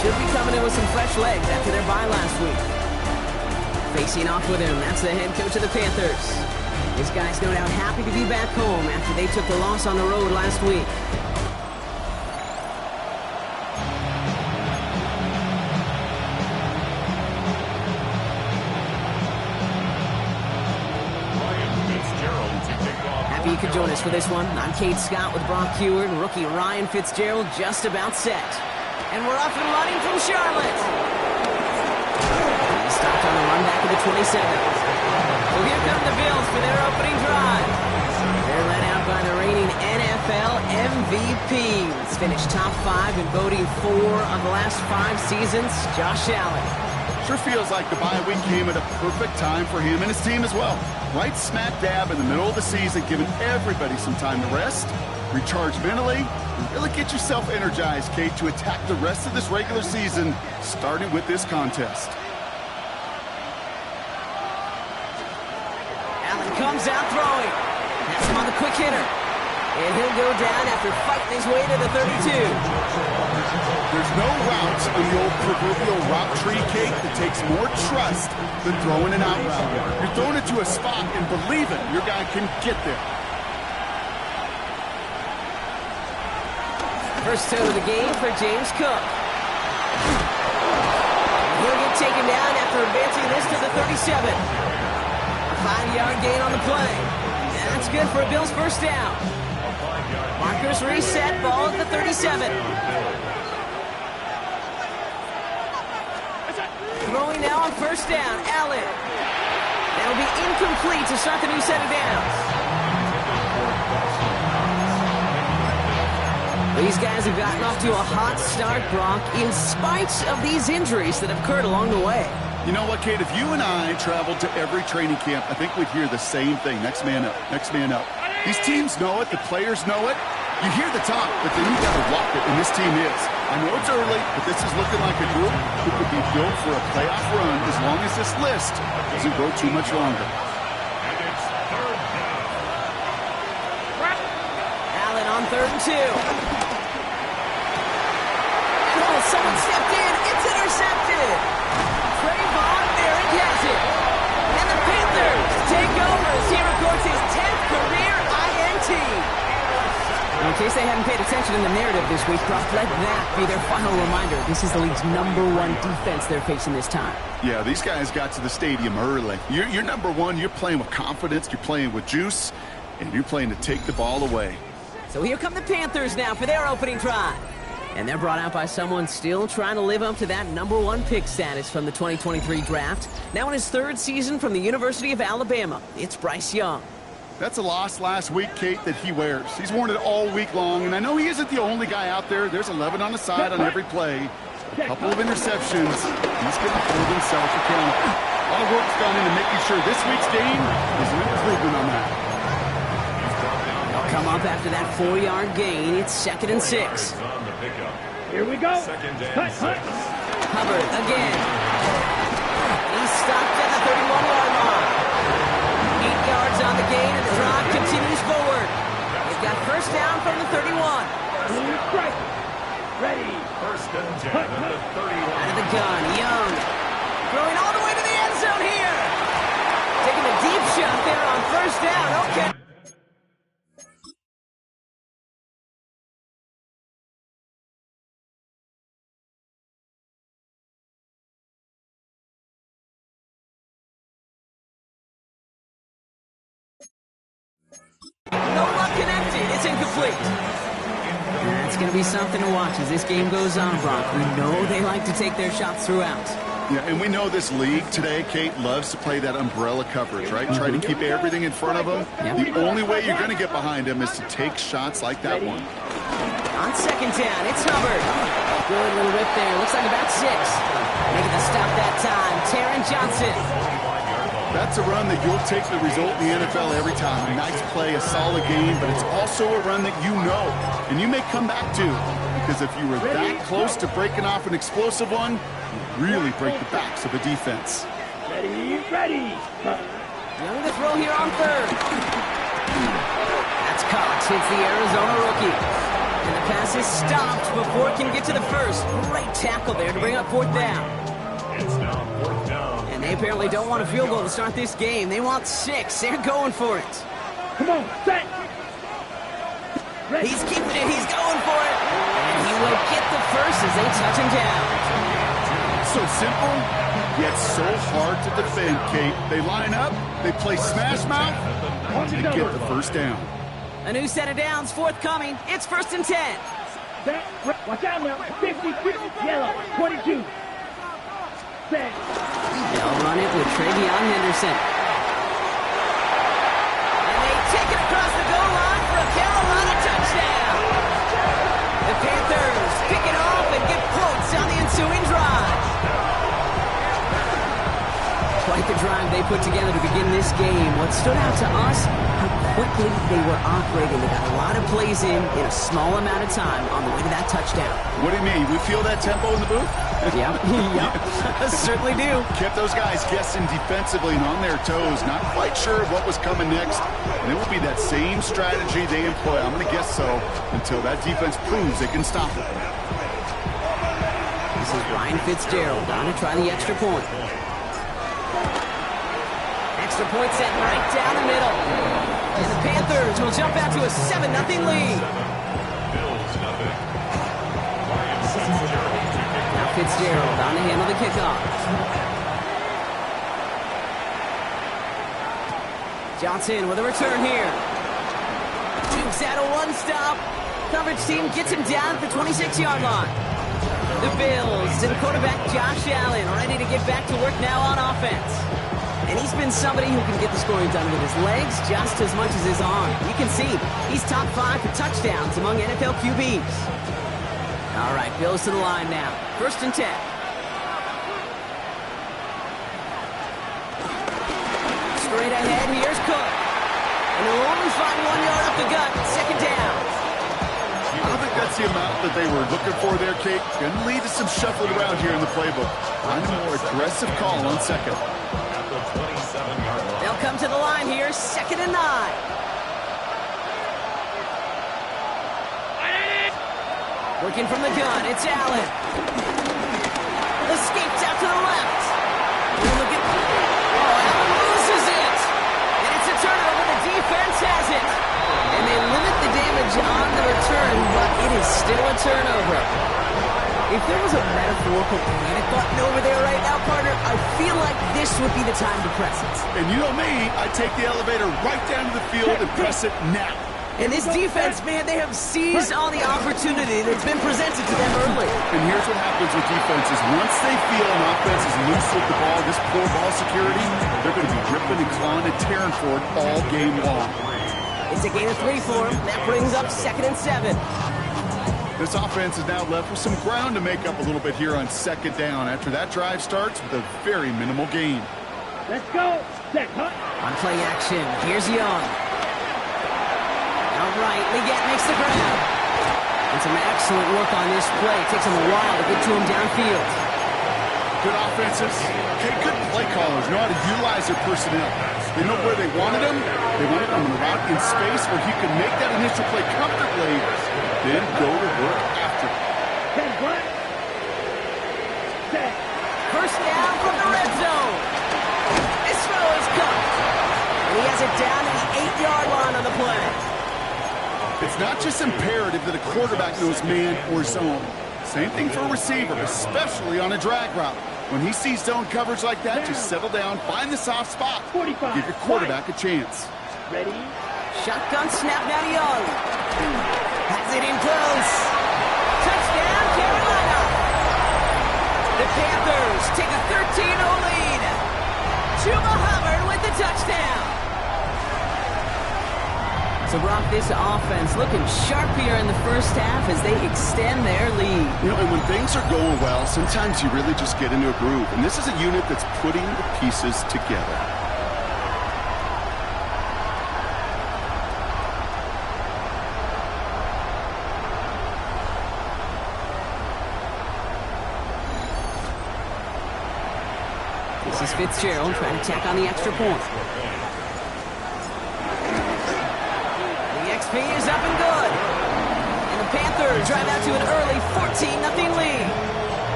should be coming in with some fresh legs after their bye last week. Facing off with him, that's the head coach of the Panthers. His guys no doubt happy to be back home after they took the loss on the road last week. Happy you could join us for this one. I'm Kate Scott with Brock Heward, and rookie Ryan Fitzgerald just about set. And we're off and running from Charlotte. He stopped on the run back of the 27th. So here come the Bills for their opening drive. They're led out by the reigning NFL MVPs. Finished top 5 in voting 4 of the last 5 seasons, Josh Allen. Sure feels like the bye week came at a perfect time for him and his team as well. Right smack dab in the middle of the season, giving everybody some time to rest, recharge mentally, and really get yourself energized, Kate, to attack the rest of this regular season, starting with this contest. Allen comes out throwing. That's him on the quick hitter. And he'll go down after fighting his way to the 32. There's no route on the old proverbial route tree, Kate, that takes more trust than throwing an out route. You're throwing it to a spot and believing your guy can get there. First toe of the game for James Cook. He'll get taken down after advancing this to the 37. A 5-yard gain on the play. That's good for a Bills first down. Markers reset, ball at the 37. Throwing now on first down, Allen. That'll be incomplete to start the new set of downs. These guys have gotten off to a hot start, Brock, in spite of these injuries that have occurred along the way. You know what, Kate? If you and I traveled to every training camp, I think we'd hear the same thing. Next man up, next man up. These teams know it, the players know it. You hear the talk, but then you got to walk it, and this team is. I know it's early, but this is looking like a group who could be built for a playoff run as long as this list doesn't go too much longer. Allen on 3rd and 2. Oh, someone stepped in. It's intercepted. Trayvon, there he has it. And the Panthers take over as he records his 10th career INT. In case they hadn't paid attention in the narrative this week, Brock, let that be their final reminder. This is the league's #1 defense they're facing this time. Yeah, these guys got to the stadium early. You're number one. You're playing with confidence. You're playing with juice. And you're playing to take the ball away. So here come the Panthers now for their opening drive. And they're brought out by someone still trying to live up to that #1 pick status from the 2023 draft. Now in his 3rd season from the University of Alabama, it's Bryce Young. That's a loss last week, Kate, that he wears. He's worn it all week long, and I know he isn't the only guy out there. There's 11 on the side on every play. A couple of interceptions. He's going to hold himself accountable. A lot of work's gone into making sure this week's game is an improvement on that. They'll come up after that 4-yard gain. It's 2nd and 6. Here we go. Hubbard again. He's stopped at the 31-yard line. 8 yards on the gain, and the drive continues forward. They've got first down from the 31. Ready. First and 10 at the 31. Out of the gun, Young. Throwing all the way to the end zone here. Taking a deep shot there on first down. Okay. No luck connected. It's incomplete. That's going to be something to watch as this game goes on, Brock. We know they like to take their shots throughout. Yeah, and we know this league today, Kate, loves to play that umbrella coverage, right? Try to keep everything in front of them. Yep. The only way you're going to get behind them is to take shots like that one. On second down, it's Hubbard. Good little whip there. Looks like about 6. Making the stop that time. Taron Johnson. That's a run that you'll take the result in the NFL every time. A nice play, a solid game, but it's also a run that you know, and you may come back to, because if you were that close to breaking off an explosive one, you really break the backs of the defense. Ready. Young to throw here on 3rd. That's caught. Hits the Arizona rookie. And the pass is stopped before it can get to the first. Great tackle there to bring up fourth down. It's now fourth down. And they apparently don't want a field goal to start this game. They want 6. They're going for it. Come on, set. Ready. He's keeping it. He's going for it. And he will get the first as they touch him down. So simple, yet so hard to defend, Kate. They line up, they play smash mouth, and get the first down. A new set of downs forthcoming. It's 1st and 10. Set. Watch out now. 50, 50, yellow, 22. Set. They'll run it with Travion Henderson. And they take it across the goal line for a Carolina touchdown. The Panthers pick it off and get points on the ensuing drive. Quite the drive they put together to begin this game. What stood out to us, how quickly they were operating. They got a lot of plays in a small amount of time on the way to that touchdown. What do you mean? We feel that tempo in the booth? Yep, certainly do. Kept those guys guessing defensively and on their toes, not quite sure what was coming next. And it will be that same strategy they employ, I'm going to guess so, until that defense proves they can stop it. This is Ryan Fitzgerald on to try the extra point. Extra point set right down the middle. And the Panthers will jump out to a 7-0 lead. Bills nothing. Now Fitzgerald on to handle the kickoff. Johnson with a return here. Jukes out a one-stop. Coverage team gets him down at the 26-yard line. The Bills and quarterback Josh Allen ready to get back to work now on offense. And he's been somebody who can get the scoring done with his legs just as much as his arm. You can see he's top 5 for touchdowns among NFL QBs. All right, Bills to the line now. 1st and 10. Straight ahead, here's Cook. And they'll only find 1 yard up the gut. 2nd down. I don't think that's the amount that they were looking for there, Kate. Going to lead to some shuffling around here in the playbook. Find a more aggressive call on 2nd. They'll come to the line here, 2nd and 9. Working from the gun, it's Allen. Escapes out to the left. Look at, Allen loses it. And it's a turnover, the defense has it. And they limit the damage on the return, but it is still a turnover. If there was a metaphorical panic button over there right now, partner, I feel like this would be the time to press it. And you know me, I take the elevator right down to the field and press it now. And this defense, man, they have seized on the opportunity that's been presented to them early. And here's what happens with defenses. Once they feel an offense is loose with the ball, this poor ball security, they're going to be ripping and clawing and tearing for it all game long. It's a gain of 3 for him. That brings up 2nd and 7. This offense is now left with some ground to make up a little bit here on 2nd down after that drive starts with a very minimal gain. Let's go. Set, huh? On play action, here's Young. All right, Leggett makes the grab. And some excellent work on this play. It takes him a while to get to him downfield. Good offenses. Okay, good play callers know how to utilize their personnel. They know where they wanted him. They wanted him out in space where he could make that initial play comfortably, then go to work after. Set, what? Set. 1st down from the red zone. This throw is cut. And he has it down to the 8-yard line on the play. It's not just imperative that a quarterback knows man or zone. Same thing for a receiver, especially on a drag route. When he sees zone coverage like that, just settle down, find the soft spot. 45. Give your quarterback a chance. Ready? Shotgun snap now to Young. Has it in close. Touchdown, Carolina. The Panthers take a 13-0 lead. Chuba Hubbard with the touchdown. So, Brock, this offense looking sharp here in the first half as they extend their lead. You know, and when things are going well, sometimes you really just get into a groove. And this is a unit that's putting the pieces together. This is Fitzgerald trying to tack on the extra point. The XP is up and good. And the The Panthers drive out to an early 14-0 lead.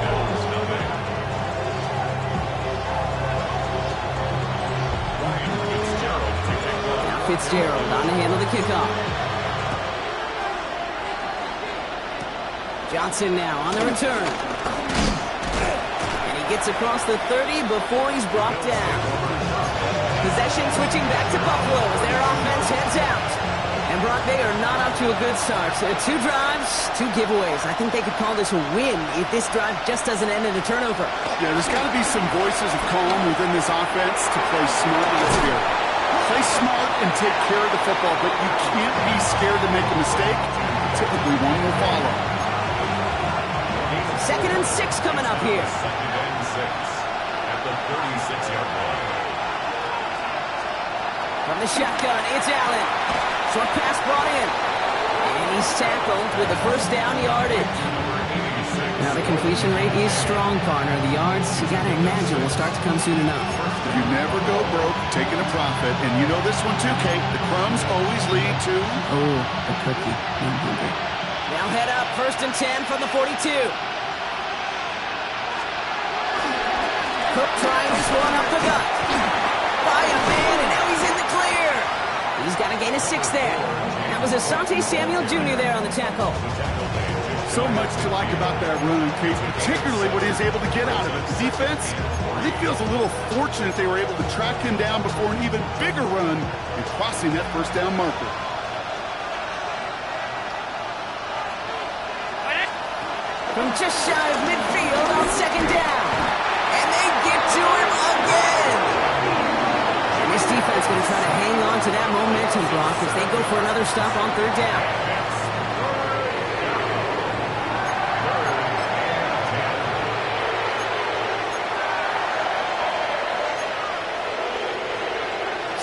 Bills nothing. Ryan Fitzgerald to kick off. Now Fitzgerald on to handle the kickoff. Johnson now on the return. And he gets across the 30 before he's brought down. Possession switching back to Buffalo as their offense heads out. And Brock, they are not off to a good start. So 2 drives, 2 giveaways. I think they could call this a win if this drive just doesn't end in a turnover. Yeah, there's got to be some voices of calm within this offense to play smart. Let's hear it. Play smart and take care of the football, but you can't be scared to make a mistake. Typically, one will follow. 2nd and 6 coming up here. 2nd and 6 at the 36-yard line. From the shotgun, it's Allen. Short pass brought in. And he's tackled with the first down yardage. Now the completion rate is strong, partner. The yards, you got to imagine, will start to come soon enough. You never go broke taking a profit. And you know this one too, Kate. The crumbs always lead to... Oh, a cookie. I'm hungry. Now head up, 1st and 10 from the 42. Cook trying this one up the gut. By a man, and now he's in the clear. He's got a gain of 6 there. That was Asante Samuel Jr. there on the tackle. So much to like about that run, Kate, particularly what he was able to get out of it. The defense, I think, feels a little fortunate they were able to track him down before an even bigger run and crossing that first down marker. From just shy of midfield on 2nd down. And they get to him again. And this defense going to try to hang on to that momentum, Brock, as they go for another stop on 3rd down.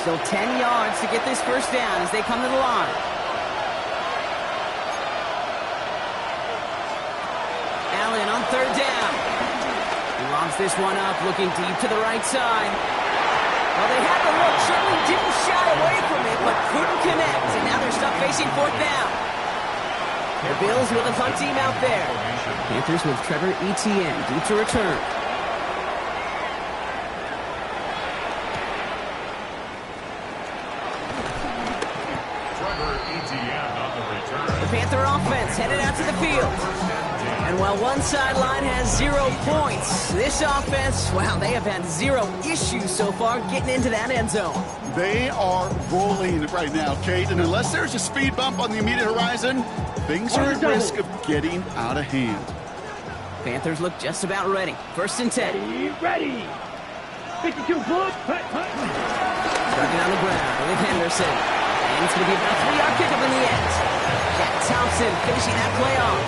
Still 10 yards to get this first down as they come to the line. Allen on 3rd down. He lobs this one up, looking deep to the right side. Well, they had the look, certainly didn't shy away from it, but couldn't connect. And now they're stuck facing 4th down. The Bills with a punt team out there. Panthers with Trevor Etienne deep to return. Trevor Etienne on the return. The Panther offense headed out to the field. And while one sideline has 0 points, this offense, wow, they have had 0 issues so far getting into that end zone. They are rolling right now, Kate, and unless there's a speed bump on the immediate horizon, things are at risk of getting out of hand. Panthers look just about ready. 1st and 10. Ready. 52 foot. Starting on the ground with Henderson. And it's going to be about a 3-yard pickup in the end. Jack Thompson finishing that play off.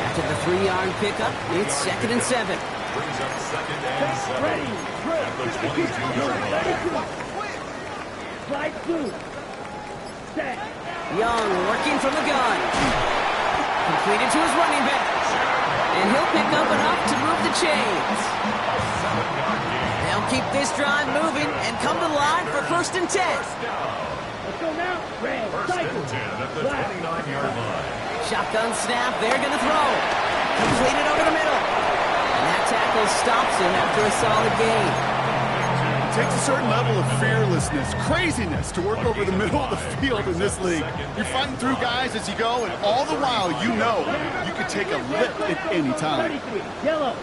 After the 3-yard pickup, it's 2nd and 7. Brings up 2nd and 7 Ready. at the 22-yard line. Slide through. Set. Young working from the gun. Completed to his running back. And he'll pick up enough to move the chains. They'll keep this drive moving and come to the line for 1st and 10. Let's go now. Red. 1st and 10 at the 29-yard line. Shotgun snap, they're going to throw. Completed over the middle. And that tackle stops him after a solid gain. It takes a certain level of fearlessness, craziness to work over the middle of the field in this league. You're fighting through guys as you go, and all the while you know you could take a lift at any time. 33. Yellow.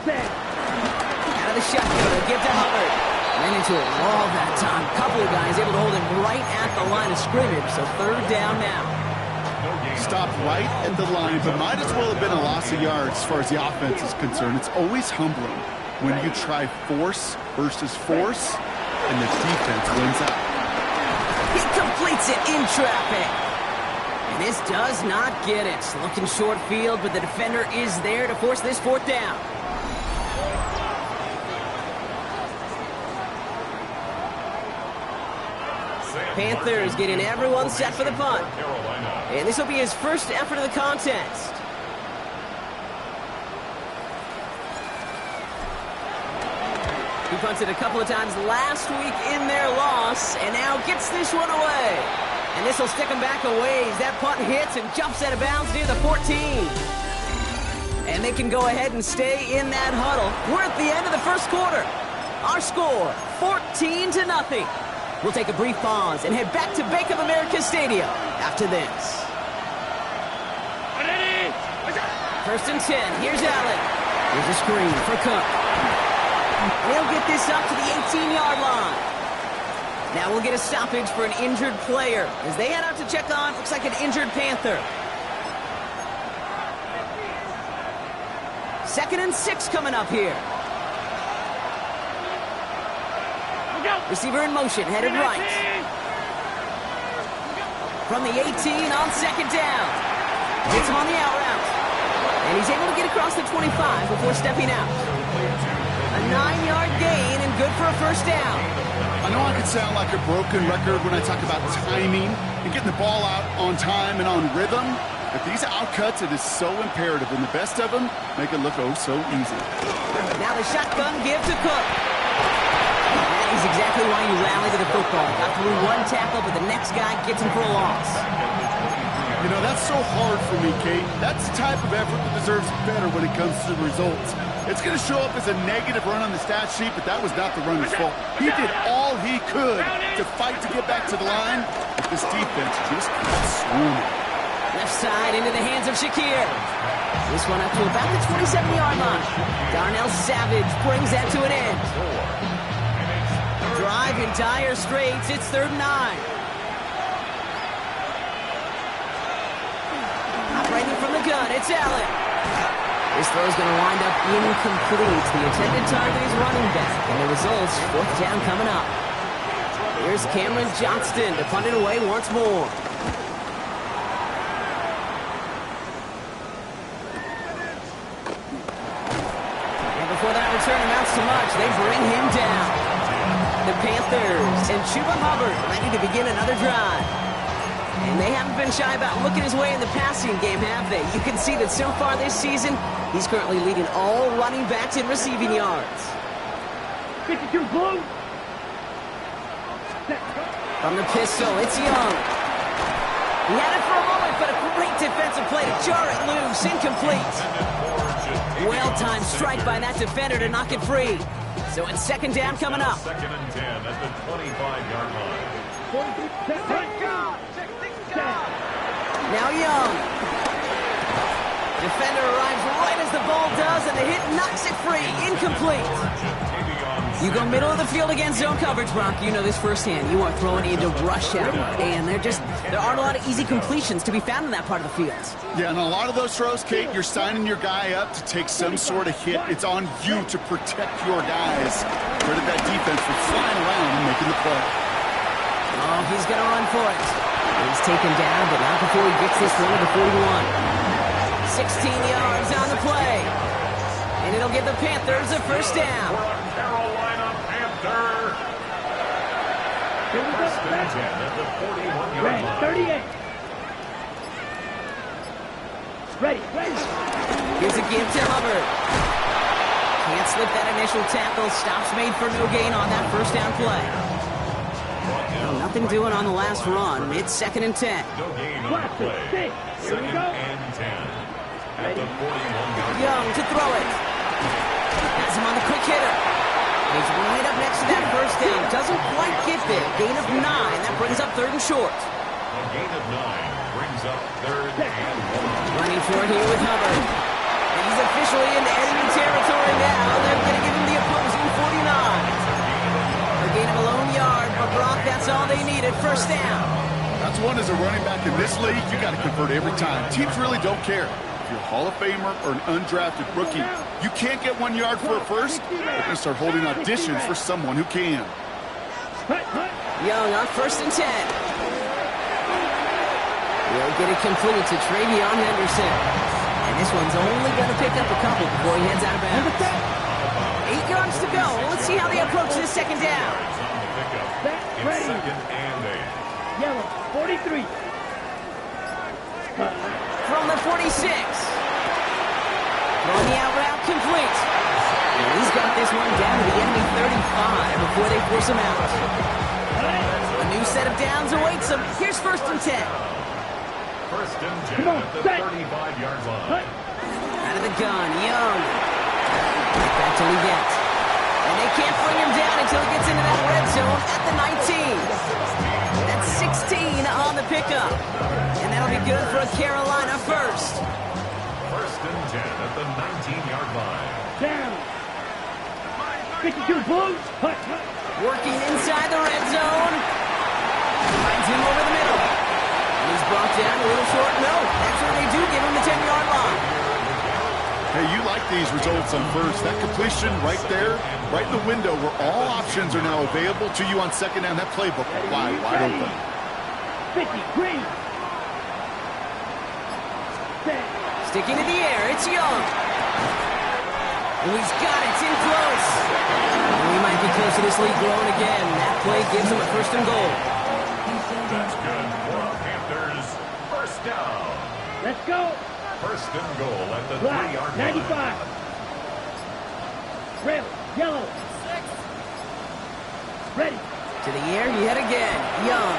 Set. Out of the shotgun, they give to Hubbard. Ran into a wall that time. Couple of guys able to hold him right at the line of scrimmage, so 3rd down now. Stopped right at the line, but might as well have been a loss of yards as far as the offense is concerned. It's always humbling when you try force versus force, and the defense wins out. He completes it in traffic. And this does not get it. Looking short field, but the defender is there to force this 4th down. Panthers getting everyone set for the punt. And this will be his first effort of the contest. He punted a couple of times last week in their loss, and now gets this one away. And this will stick him back a ways. That punt hits and jumps out of bounds near the 14. And they can go ahead and stay in that huddle. We're at the end of the first quarter. Our score, 14-0. We'll take a brief pause and head back to Bank of America Stadium after this. First and 10. Here's Allen. Here's a screen for Cook. And he'll get this up to the 18-yard line. Now we'll get a stoppage for an injured player as they head out to check on, looks like an injured Panther. 2nd and 6 coming up here. Receiver in motion, headed right. From the 18 on 2nd down. Gets him on the out route. And he's able to get across the 25 before stepping out. A 9-yard gain and good for a first down. I know I could sound like a broken record when I talk about timing and getting the ball out on time and on rhythm. But these outcuts, it is so imperative, and the best of them make it look oh so easy. Now the shotgun give to Cook. That is exactly why you rally to the football. Got through one tackle, but the next guy gets him for a loss. You know, that's so hard for me, Kate. That's the type of effort that deserves better when it comes to the results. It's going to show up as a negative run on the stat sheet, but that was not the runner's fault. He did all he could to fight to get back to the line, but this defense just kept swimming. Left side into the hands of Shakir. This one up to about the 27-yard line. Darnell Savage brings that to an end. Drive in dire straits. It's 3rd and 9. Operating from the gun, it's Allen. This throw's going to wind up incomplete. The intended target is running back, and the results, 4th down coming up. Here's Cameron Johnston to punt it away once more. And before that return amounts to much, they bring him down. The Panthers and Chuba Hubbard ready to begin another drive. And they haven't been shy about looking his way in the passing game, have they? You can see that so far this season, he's currently leading all running backs in receiving yards. 52 blue. From the pistol, it's Young. He had it for a moment, but a great defensive play to jar it loose, incomplete. Well-timed strike by that defender to knock it free. So it's 2nd down coming up. 2nd and 10 at the 25-yard line. Now Young. Defender arrives right as the ball does, and the hit knocks it free. Incomplete. You go middle of the field against zone coverage, Brock. You know this firsthand. You are throwing into rush hour, and there aren't a lot of easy completions to be found in that part of the field. Yeah, and a lot of those throws, Kate, you're signing your guy up to take some sort of hit. It's on you to protect your guys. Credit that defense for flying around and making the play. Oh, he's going to run for it. He's taken down, but not before he gets this one to the 41. 16 yards on the play. And it'll give the Panthers a first down. Carolina Panther. First and 10 at the 41-yard line. 38. Ready. Here's a give to Hubbard. Can't slip that initial tackle. Stops made for no gain on that first down play. Well, nothing doing on the last run. It's 2nd and 10. No gain on the play. 2nd and 10 at the 41-yard line. Young to throw it. Has him on the quick hitter. He's right up next to that first down. Doesn't quite get there. Gain of 9. That brings up 3rd and short. A gain of 9 brings up 3rd and 1. Running for it here with Hubbard. And he's officially into enemy territory now. They're going to give him the opposing 49. A gain of a lone yard, but Brock, that's all they needed. First down. That's one as a running back in this league, you got to convert every time. Teams really don't care. If you're a Hall of Famer or an undrafted rookie, you can't get 1 yard for a first, they're going to start holding auditions for someone who can. Young on 1st and 10. We'll get it complete to Travion Henderson. And this one's only going to pick up a couple before he heads out of bounds. 8 yards to go. Let's see how they approach this 2nd down. It's 2nd and 8. Yellow, 43. From the 46. Throwing the out route complete. And he's got this one down to the enemy 35 before they force him out. A new set of downs awaits them. Here's 1st and 10. 1st and 10 Come on, at the set. 35-yard line. Out of the gun, Young. Back to Leggett. And they can't bring him down until he gets into that red zone at the 19. That's 16 on the pickup. And that'll be good for a Carolina first. 1st and 10 at the 19-yard line. Down. 52 Blues. Hut. Working inside the red zone. Finds him over the middle. And he's brought down a little short. No, that's where they do give him the 10-yard line. Hey, you like these results on first. That completion right there, right in the window where all options are now available to you on 2nd down. That playbook wide open. 50 Green. Set. Sticking to the air, it's Young. Oh, he's got it, it's in close. And we might be close to this lead growing again. That play gives him a 1st and goal. That's good for our Panthers. 1st down. Let's go. 1st and goal at the Black. 3-yard line. 95. Red. Yellow. Ready. To the air, yet again, Young.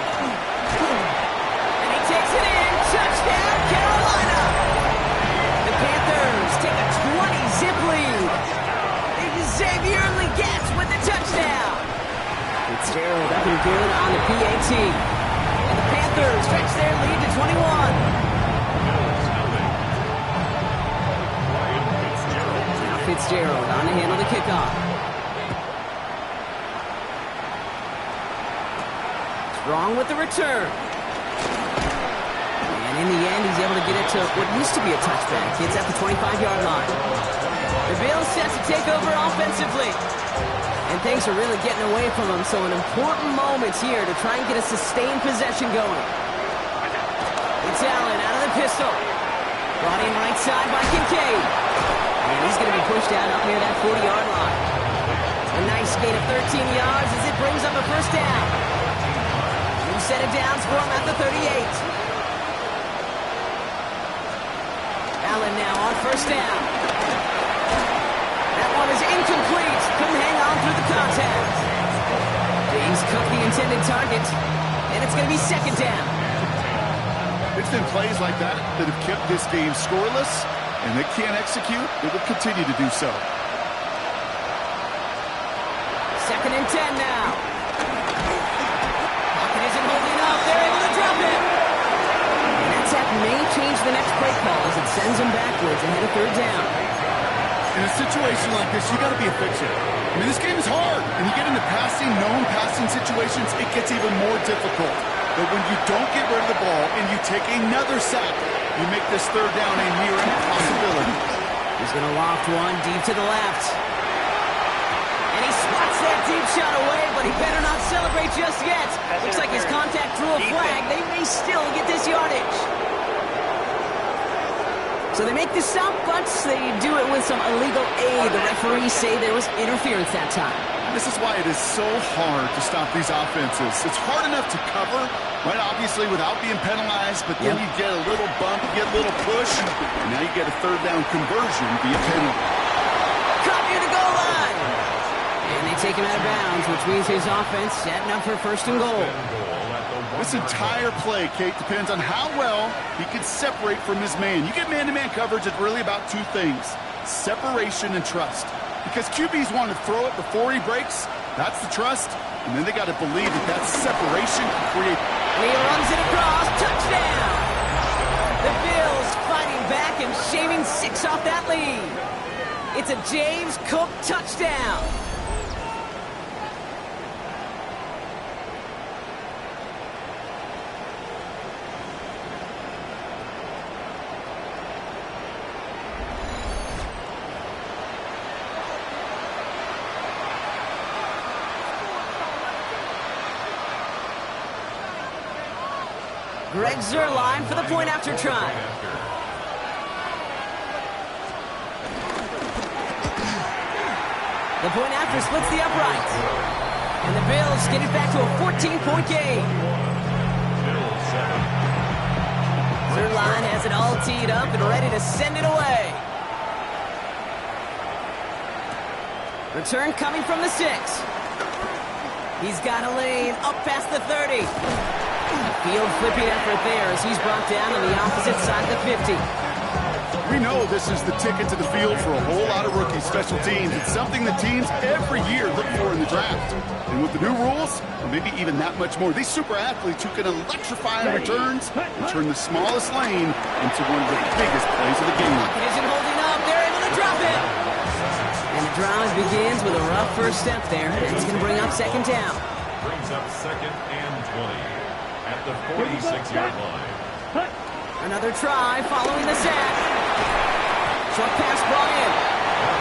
And he takes it in, touchdown, Carolina! The Panthers take a 20-zip lead. Xavier Leggett with the touchdown. Fitzgerald up and good on the PAT. And the Panthers stretch their lead to 21. Now Fitzgerald on to handle the kickoff. Strong with the return. And in the end, he's able to get it to what used to be a touchback. It's at the 25-yard line. The Bills set to take over offensively. And things are really getting away from them, so an important moment here to try and get a sustained possession going. It's Allen out of the pistol. Brought in right side by Kincaid. And he's going to be pushed out up near that 40-yard line. A nice gain of 13 yards as it brings up a 1st down. New set of downs for him at the 38. Allen now on 1st down. That one is incomplete. Couldn't hang on through the contact. James Cook the intended target. And it's going to be 2nd down. It's been plays like that that have kept this game scoreless, and they can't execute. They will continue to do so. 2nd and 10 now. Pocket isn't holding up. They're able to drop it. And that sack may change the next play call as it sends them backwards ahead of 3rd down. In a situation like this, you got to be efficient. I mean, this game is hard, and you get into known passing situations, it gets even more difficult. But when you don't get rid of the ball and you take another sack, you make this 3rd down a near impossibility. He's going to loft one deep to the left. And he swats that deep shot away, but he better not celebrate just yet. Looks like his contact drew a flag. They may still get this yardage. So they make the stop, but they do it with some illegal aid. The referees say there was interference that time. This is why it is so hard to stop these offenses. It's hard enough to cover, right, obviously, without being penalized, but then you get a little bump, you get a little push, and now you get a 3rd down conversion via penalty. Caught near the goal line. And they take him out of bounds, which means his offense setting up for 1st and goal. This entire play, Kate, depends on how well he can separate from his man. You get man-to-man coverage, it's really about 2 things, separation and trust. Because QBs want to throw it before he breaks, that's the trust, and then they got to believe that that separation can create. He runs it across, touchdown! The Bills fighting back and shaving 6 off that lead. It's a James Cook touchdown. Greg Zuerlein for the point after try. The point after splits the upright. And the Bills get it back to a 14-point game. Zuerlein has it all teed up and ready to send it away. Return coming from the 6. He's got a lane up past the 30. Field flipping effort there as he's brought down on the opposite side of the 50. We know this is the ticket to the field for a whole lot of rookie special teams. It's something that teams every year look for in the draft. And with the new rules, or maybe even that much more, these super athletes who can electrify in returns and turn the smallest lane into one of the biggest plays of the game. Pocket isn't holding up. They're able to drop it. And the drive begins with a rough first step there. It's going to bring up second down. Brings up 2nd and 20 at the 46-yard line. Another try following the sack. Short pass brought in.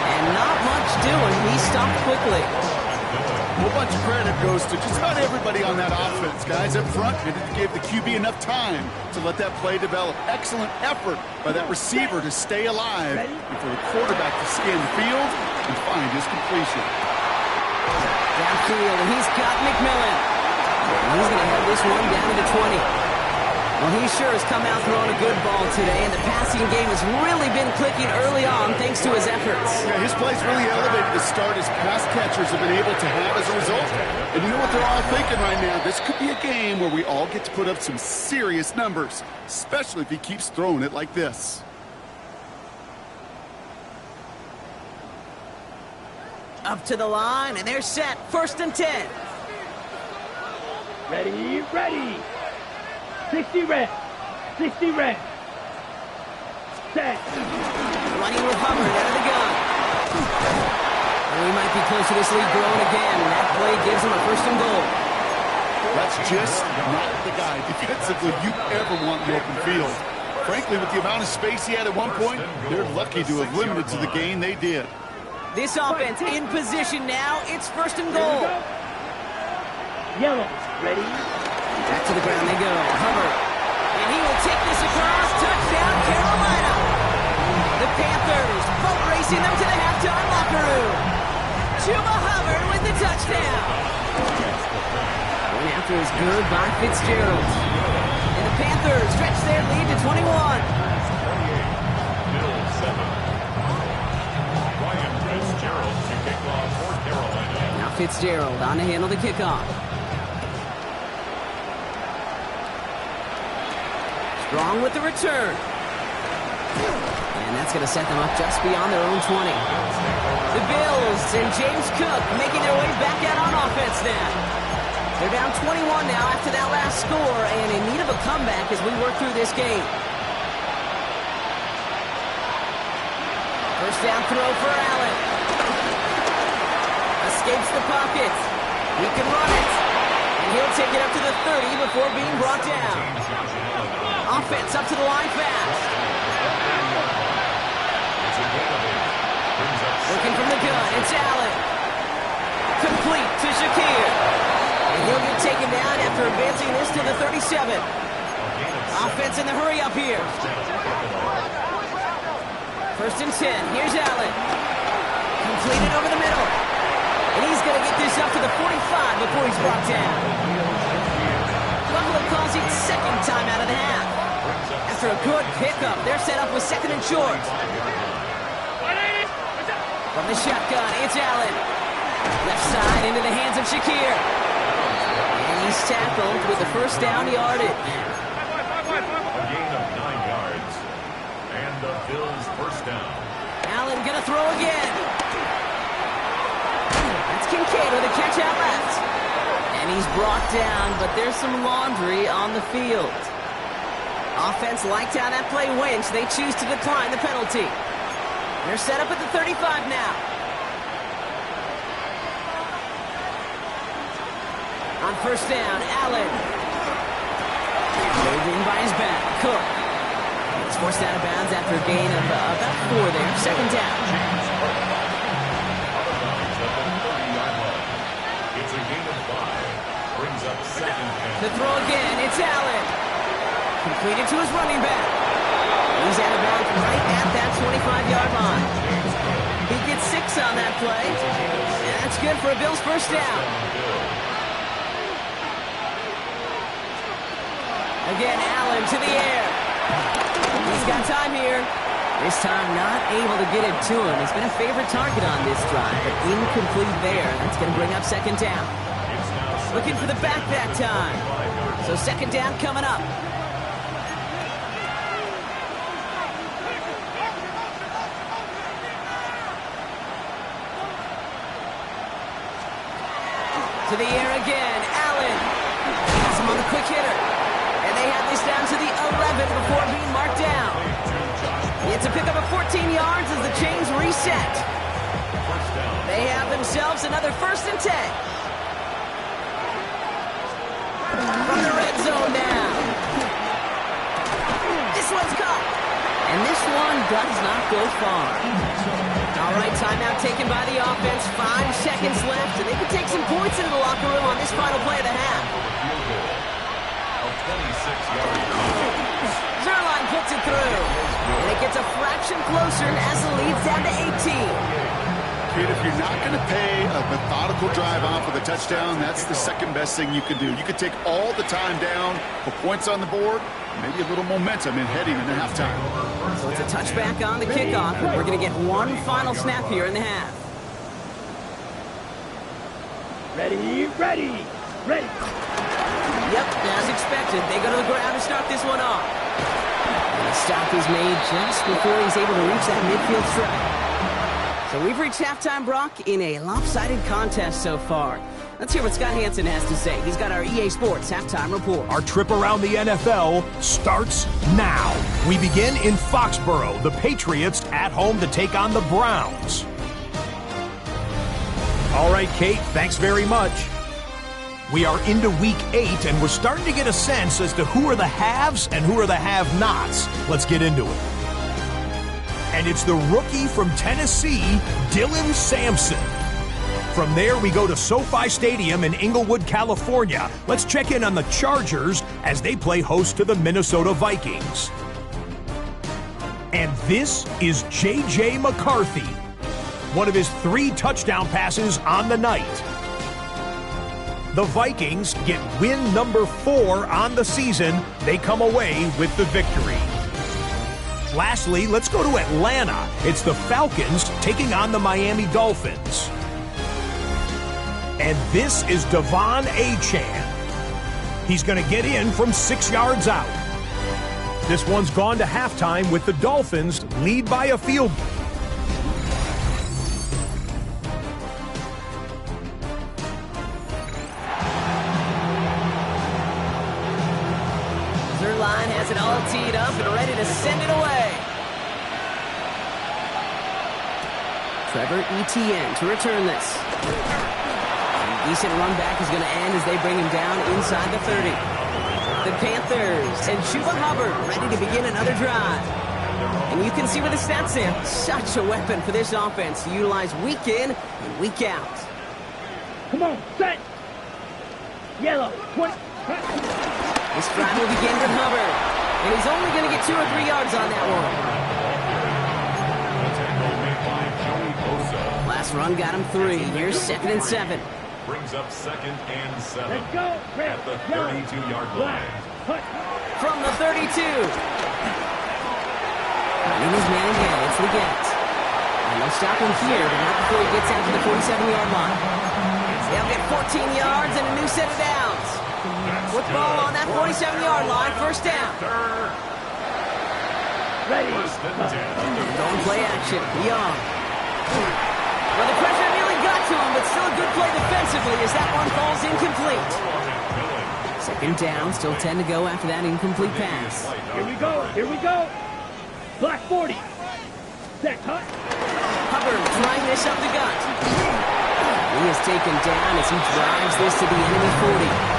And not much doing. He stopped quickly. A whole bunch of credit goes to just about everybody on that offense. Guys up front gave the QB enough time to let that play develop. Excellent effort by that receiver to stay alive and for the quarterback to scan the field and find his completion. Downfield, and he's got McMillan. And he's going to have this one down to the 20. Well, he sure has come out throwing a good ball today, and the passing game has really been clicking early on thanks to his efforts. Yeah, his play's really elevated the start his pass catchers have been able to have as a result. And you know what they're all thinking right now? This could be a game where we all get to put up some serious numbers, especially if he keeps throwing it like this. Up to the line, and they're set. 1st and 10. Ready, ready. 60 reps. 60 reps. Set. Running with Hubbard out of the gun. And we might be close to this lead growing again. That play gives him a 1st and goal. That's just not the guy defensively you ever want in the open field. Frankly, with the amount of space he had at one point, they're lucky to have limited to the gain they did. This offense in position now. It's 1st and goal. Yellow. Ready. Back to the ground they go. Hubbard. And he will take this across. Touchdown, Carolina. The Panthers boat racing them to the halftime locker room. Chuba Hubbard with the touchdown. One after is good by Fitzgerald. And the Panthers stretch their lead to 21. Middle 7. Ryan Fitzgerald to kick off for Carolina. Now Fitzgerald on to handle the kickoff. Strong with the return. And that's going to set them up just beyond their own 20. The Bills and James Cook making their way back out on offense now. They're down 21 now after that last score and in need of a comeback as we work through this game. First down throw for Allen. Escapes the pocket. He can run it. And he'll take it up to the 30 before being brought down. Offense up to the line fast. Looking from the gun, it's Allen. Complete to Shakir. And he'll get taken down after advancing this to the 37. Offense in the hurry up here. 1st and 10. Here's Allen. Completed over the middle. And he's going to get this up to the 45 before he's brought down. Buffalo calls it 2nd time out of the half. After a good pickup, they're set up with 2nd and short. From the shotgun, it's Allen. Left side into the hands of Shakir. And he's tackled with the 1st down yardage. A gain of 9 yards. And the Bills' 1st down. Allen gonna throw again. That's Kincaid with a catch out left. And he's brought down, but there's some laundry on the field. Offense liked how that play went, so they choose to decline the penalty. They're set up at the 35 now. On 1st down, Allen. Waving by his back. Cook. He's forced out of bounds after a gain of about 4 there. 2nd down. It's a gain of 5. Brings up 2nd and The throw again, it's Allen. Completed to his running back. He's out of bounds right at that 25-yard line. He gets 6 on that play. And that's good for a Bills 1st down. Again, Allen to the air. He's got time here. This time not able to get it to him. He's been a favorite target on this drive, but incomplete there. That's going to bring up 2nd down. it's now Looking for the back that time. So second down coming up. To the air again, Allen. Has him on the quick hitter. And they have this down to the 11 before being marked down. It's a pickup of 14 yards as the chains reset. They have themselves another 1st and 10. From the red zone now. This one's caught. And this one does not go far. All right, timeout taken by the offense. 5 seconds left, and they can take some points into the locker room on this final play of the half. Zuerlein puts it through. And it gets a fraction closer as the lead's down to 18. Kid, if you're not going to pay a methodical drive off with a touchdown, that's the second best thing you could do. You could take all the time down, put points on the board, maybe a little momentum in heading into halftime. So it's a touchback on the kickoff, and we're going to get one final snap here in the half. Ready, ready, ready. Yep, as expected, they go to the ground to start this one off. And the stop is made just before he's able to reach that midfield strike. So we've reached halftime, Brock, in a lopsided contest so far. Let's hear what Scott Hansen has to say. He's got our EA Sports halftime report. Our trip around the NFL starts now. We begin in Foxborough. The Patriots at home to take on the Browns. All right, Kate, thanks very much. We are into week 8, and we're starting to get a sense as to who are the haves and who are the have-nots. Let's get into it. And it's the rookie from Tennessee, Dylan Sampson. From there, we go to SoFi Stadium in Inglewood, California. Let's check in on the Chargers as they play host to the Minnesota Vikings. And this is J.J. McCarthy, one of his 3 touchdown passes on the night. The Vikings get win number 4 on the season. They come away with the victory. Lastly, let's go to Atlanta. It's the Falcons taking on the Miami Dolphins. And this is Devon Achane. He's going to get in from 6 yards out. This one's gone to halftime with the Dolphins lead by a field goal. Zuerlein has it all teed up and ready to send it away. Trevor Etienne to return this. Decent run back is going to end as they bring him down inside the 30. The Panthers and Chuba Hubbard ready to begin another drive. And you can see with the stats there, such a weapon for this offense to utilize week in and week out. Come on, set. Yellow, 20. This drive will begin with Hubbard. And he's only going to get 2 or 3 yards on that one. Last run got him 3. Here's 2nd and 7. Brings up 2nd and 7. Let's go, Red. At the 32-yard line. From the 32. Running his man again. It's Leggett. And they'll stop him here, but not before he gets out to the 47-yard line. They'll get 14 yards and a new set of downs. Football on that 47-yard line. 1st down. Ready. Don't play action. Young. Well, the pressure nearly got to him, but still a good play defensively as that one falls incomplete. 2nd down, still 10 to go after that incomplete pass. Here we go, here we go. Black 40. Set, cut. Hubbard trying this up the gut. He is taken down as he drives this to the enemy 40.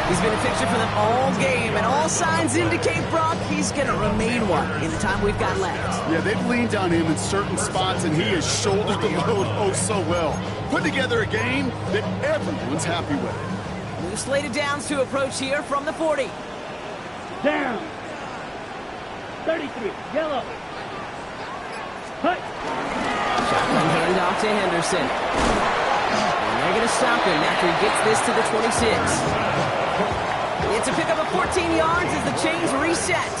He's been a fixture for them all game, and all signs indicate, Brock, he's going to remain one in the time we've got left. Yeah, they've leaned on him in certain spots, and he has shouldered the load oh so well. Put together a game that everyone's happy with. New slated downs to approach here from the 40. Down. 33, yellow. Cut. Shotgun handoff to Henderson. And they're going to stop him after he gets this to the 26. It's a pickup of 14 yards as the chains reset.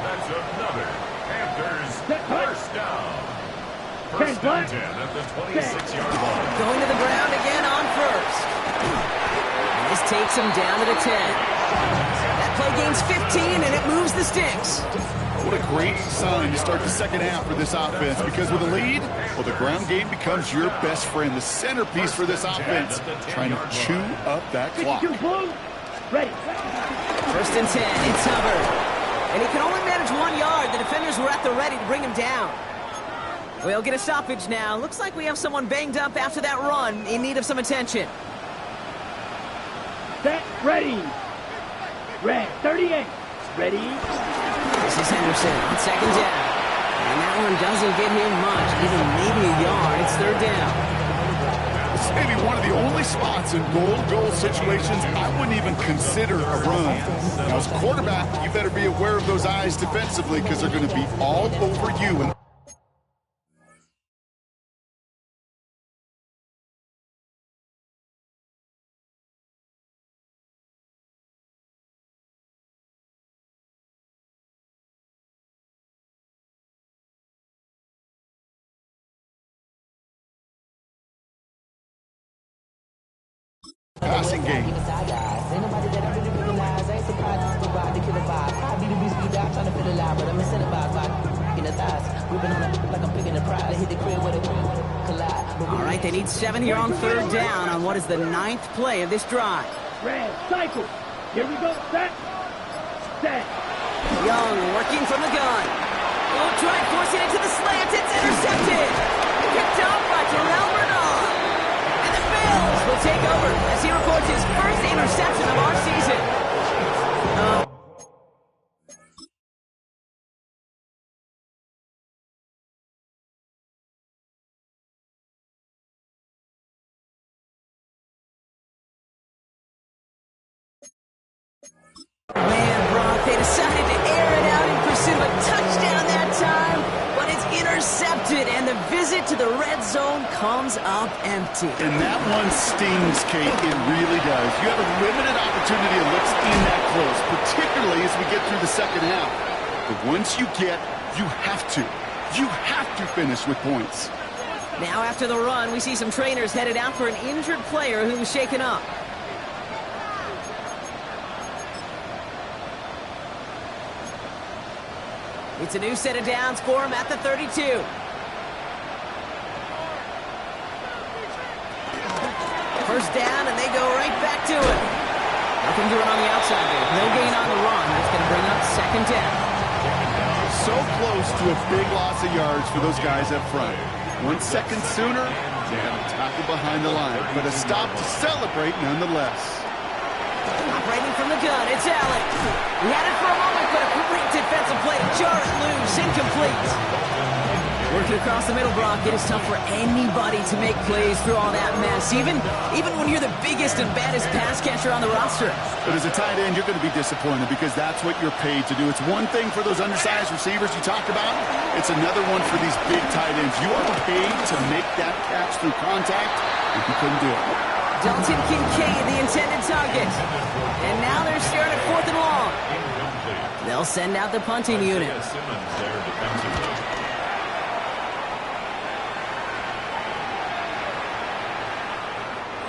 That's another Panthers 1st down. First and 10 at the 26-yard line. Going to the ground again on first. And this takes him down to the 10. That play gains 15, and it moves the sticks. What a great sign to start the second half for this offense, because with a lead, well, the ground game becomes your best friend, the centerpiece for this offense, trying to chew up that clock. Ready. First and 10, it's Hubbard. And he can only manage 1 yard. The defenders were at the ready to bring him down. We'll get a stoppage now. Looks like we have someone banged up after that run, in need of some attention. Set, ready. Red, 38. Ready. This is Henderson on second down. And that one doesn't get him much, even maybe a yard. It's third down. This may be one of the only spots in goal situations I wouldn't even consider a run. Now, as a quarterback, you better be aware of those eyes defensively, because they're going to be all over you. And passing game. All right, they need 7 here on third down on what is the 9th play of this drive. Red, cycle. Here we go. Set. Set. Young working from the gun. Oh, try forcing it to the slant. It's intercepted. Picked up by Terrell Bernard. And the Bills will take over as he records his first interception of our season. Man, Brock, they decided to air it out in pursuit of a touchdown that time, but it's intercepted, and the visit to the red zone comes up empty. And that one stings, Kate. It really does. You have a limited opportunity to look in that close, particularly as we get through the second half. But once you have to finish with points. Now after the run, we see some trainers headed out for an injured player who was shaken up. It's a new set of downs for him at the 32. First down, and they go right back to it. Nothing doing on the outside there. No gain on the run. That's going to bring up second down. So close to a big loss of yards for those guys up front. 1 second sooner, they have a tackle behind the line, but a stop to celebrate nonetheless. Operating from the gun, it's Allen. He had it for a moment, but a great defensive play to jar it loose, incomplete. Working across the middle, Brock, it is tough for anybody to make plays through all that mess, even when you're the biggest and baddest pass catcher on the roster. But as a tight end, you're going to be disappointed because that's what you're paid to do. It's one thing for those undersized receivers you talked about. It's another one for these big tight ends. You are paid to make that catch through contact, and you couldn't do it. Dalton Kincaid, the intended target. And now they're staring at 4th and long. They'll send out the punting unit.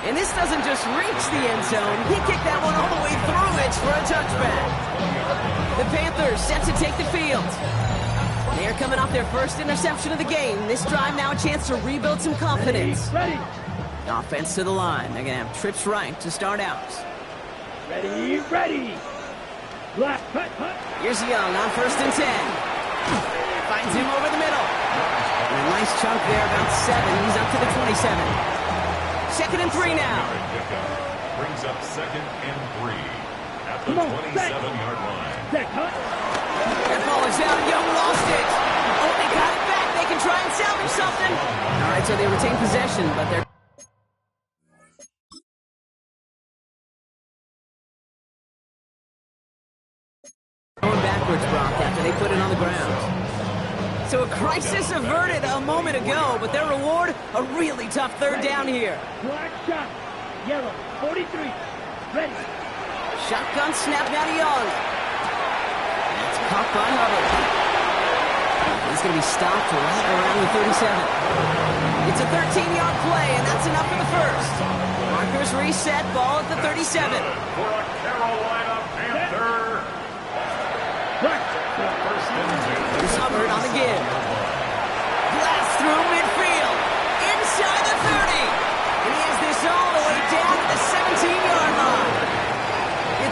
And this doesn't just reach the end zone. He kicked that one all the way through it for a touchback. The Panthers set to take the field. They are coming off their first interception of the game. This drive now a chance to rebuild some confidence. Ready. Offense to the line. They're going to have trips right to start out. Ready, ready. Black, cut. Here's Young on 1st and 10. Finds him over the middle. And a nice chunk there, about 7. He's up to the 27. 2nd and 3 now. Brings up 2nd and 3 at the 27-yard line. Set, cut. That ball is down. Young lost it. Oh, they got it back. They can try and salvage something. All right, so they retain possession, but they're going backwards, Brock, after they put it on the ground. So a crisis averted a moment ago, but their reward, a really tough third down here. Black shot. Yellow, 43. Ready. Shotgun snap now to Young. That's caught by Hubbard. He's going to be stopped right around the 37. It's a 13-yard play, and that's enough for the first. Markers reset, ball at the 37. For a Carolina Panther. Here's Hubbard on the give. Blast through midfield. Inside the 30. And he has this all the way down to the 17-yard line.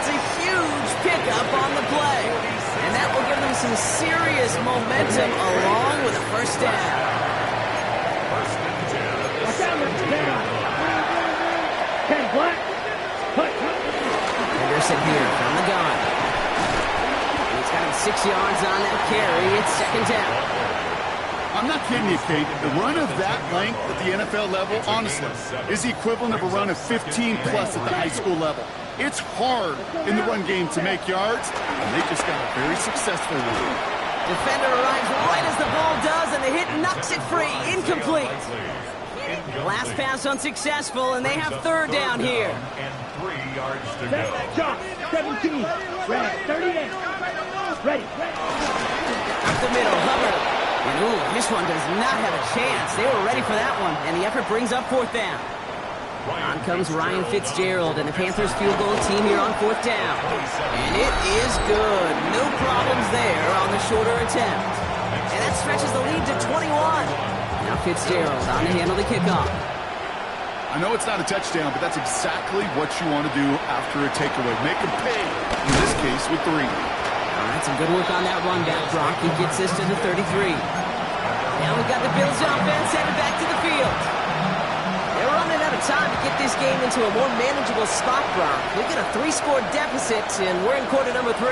It's a huge pickup on the play. And that will give them some serious momentum along with a first down. Henderson here from the gun. And he's got him 6 yards on that carry. It's second down. I'm not kidding you, Kate. The run of that length at the NFL level, honestly, is the equivalent of a run of 15-plus at the high school level. It's hard in the run game to make yards, and they just got a very successful one. Defender arrives right as the ball does, and the hit knocks it free. Incomplete. Last pass unsuccessful, and they have third down here. And 3 yards to go. Chop, 17, ready, 38, ready. Up the middle, Hubbard. And ooh, this one does not have a chance. They were ready for that one, and the effort brings up fourth down. On comes Ryan Fitzgerald, and the Panthers field goal team here on fourth down. And it is good. No problems there on the shorter attempt. And that stretches the lead to 21. Now Fitzgerald on to handle the kickoff. I know it's not a touchdown, but that's exactly what you want to do after a takeaway. Make them pay, in this case with 3. All right, some good work on that run back, Brock. He gets this to the 33. Now we've got the Bills offense headed back to the field. They're running out of time to get this game into a more manageable spot, Brock. We've got a 3-score deficit, and we're in quarter number 3.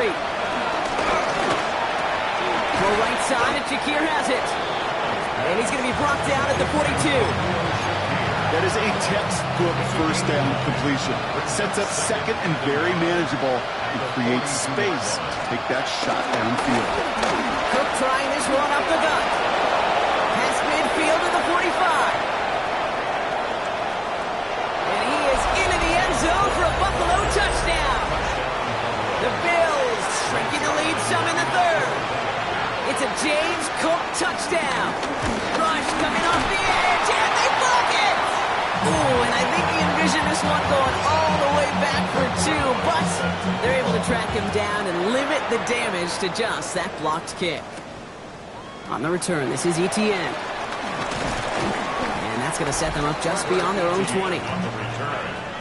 Full right side, and Shakir has it. And he's going to be brought down at the 42. That is a textbook first down completion. It sets up second and very manageable and creates space to take that shot downfield. Cook trying this one up the gut. Past midfield to the 45. And he is into the end zone for a Buffalo touchdown. The Bills shrinking the lead some in the third. It's a James Cook touchdown. Rush coming off the edge, and they block it! Ooh, and I think he envisioned this one going all the way back for 2, but they're able to track him down and limit the damage to just that blocked kick. On the return, this is Etienne. And that's going to set them up just beyond their own 20.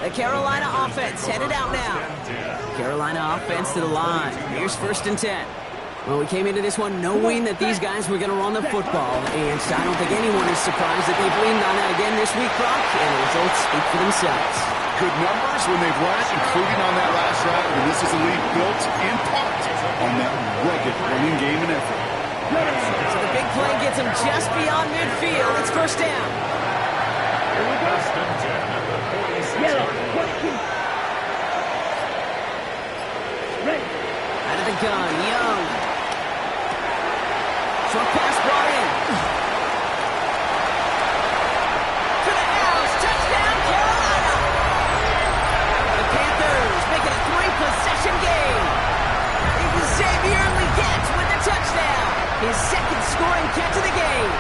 The Carolina offense headed out now. Carolina offense to the line. Here's first and 10. Well, we came into this one knowing that these guys were going to run the football, and I don't think anyone is surprised that they've leaned on that again this week, Brock, and the results speak for themselves. Good numbers when they've run it, including on that last drive, and this is a lead built in part on that rugged running game and effort. So the big play gets them just beyond midfield. It's first down. Yellow, 22. Ready. Out of the gun, Young. Short pass brought in. To the house. Touchdown, Carolina. The Panthers making a 3-possession game. Xavier Legette with the touchdown. His second scoring catch of the game.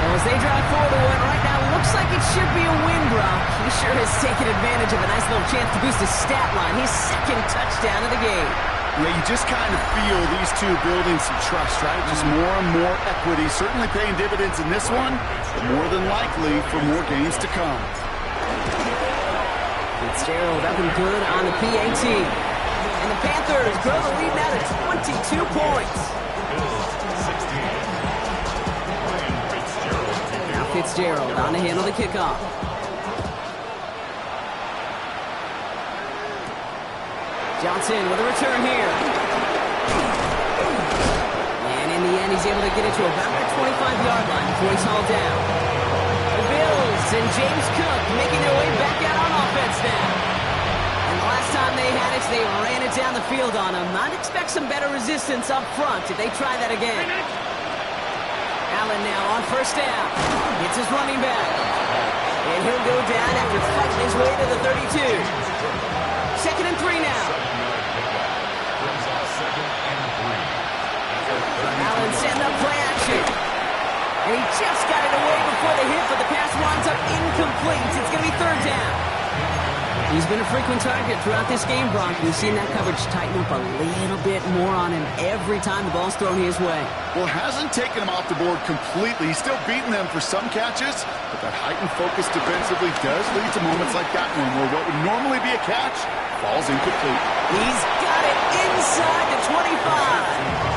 Well, as they drive forward to what right now looks like it should be a win, Brock. He sure has taken advantage of a nice little chance to boost his stat line. His second touchdown of the game. Yeah, you just kind of feel these two building some trust, right? Just more and more equity. Certainly paying dividends in this one, but more than likely for more games to come. Fitzgerald up and good on the PAT. And the Panthers grow the lead now to 22 points. Now Fitzgerald on to handle the kickoff. Johnson with a return here. And in the end, he's able to get it to about the 25-yard line before he's hauled down. The Bills and James Cook making their way back out on offense now. And the last time they had it, they ran it down the field on him. I'd expect some better resistance up front if they try that again. Allen now on first down. It's his running back. And he'll go down after fighting his way to the 32. Second and 3 now. And he just got it away before the hit, but the pass winds up incomplete. It's going to be third down. He's been a frequent target throughout this game, Brock. We've seen that coverage tighten up a little bit more on him every time the ball's thrown his way. Well, hasn't taken him off the board completely. He's still beating them for some catches, but that heightened focus defensively does lead to moments like that one where what would normally be a catch falls incomplete. He's got it inside the 25.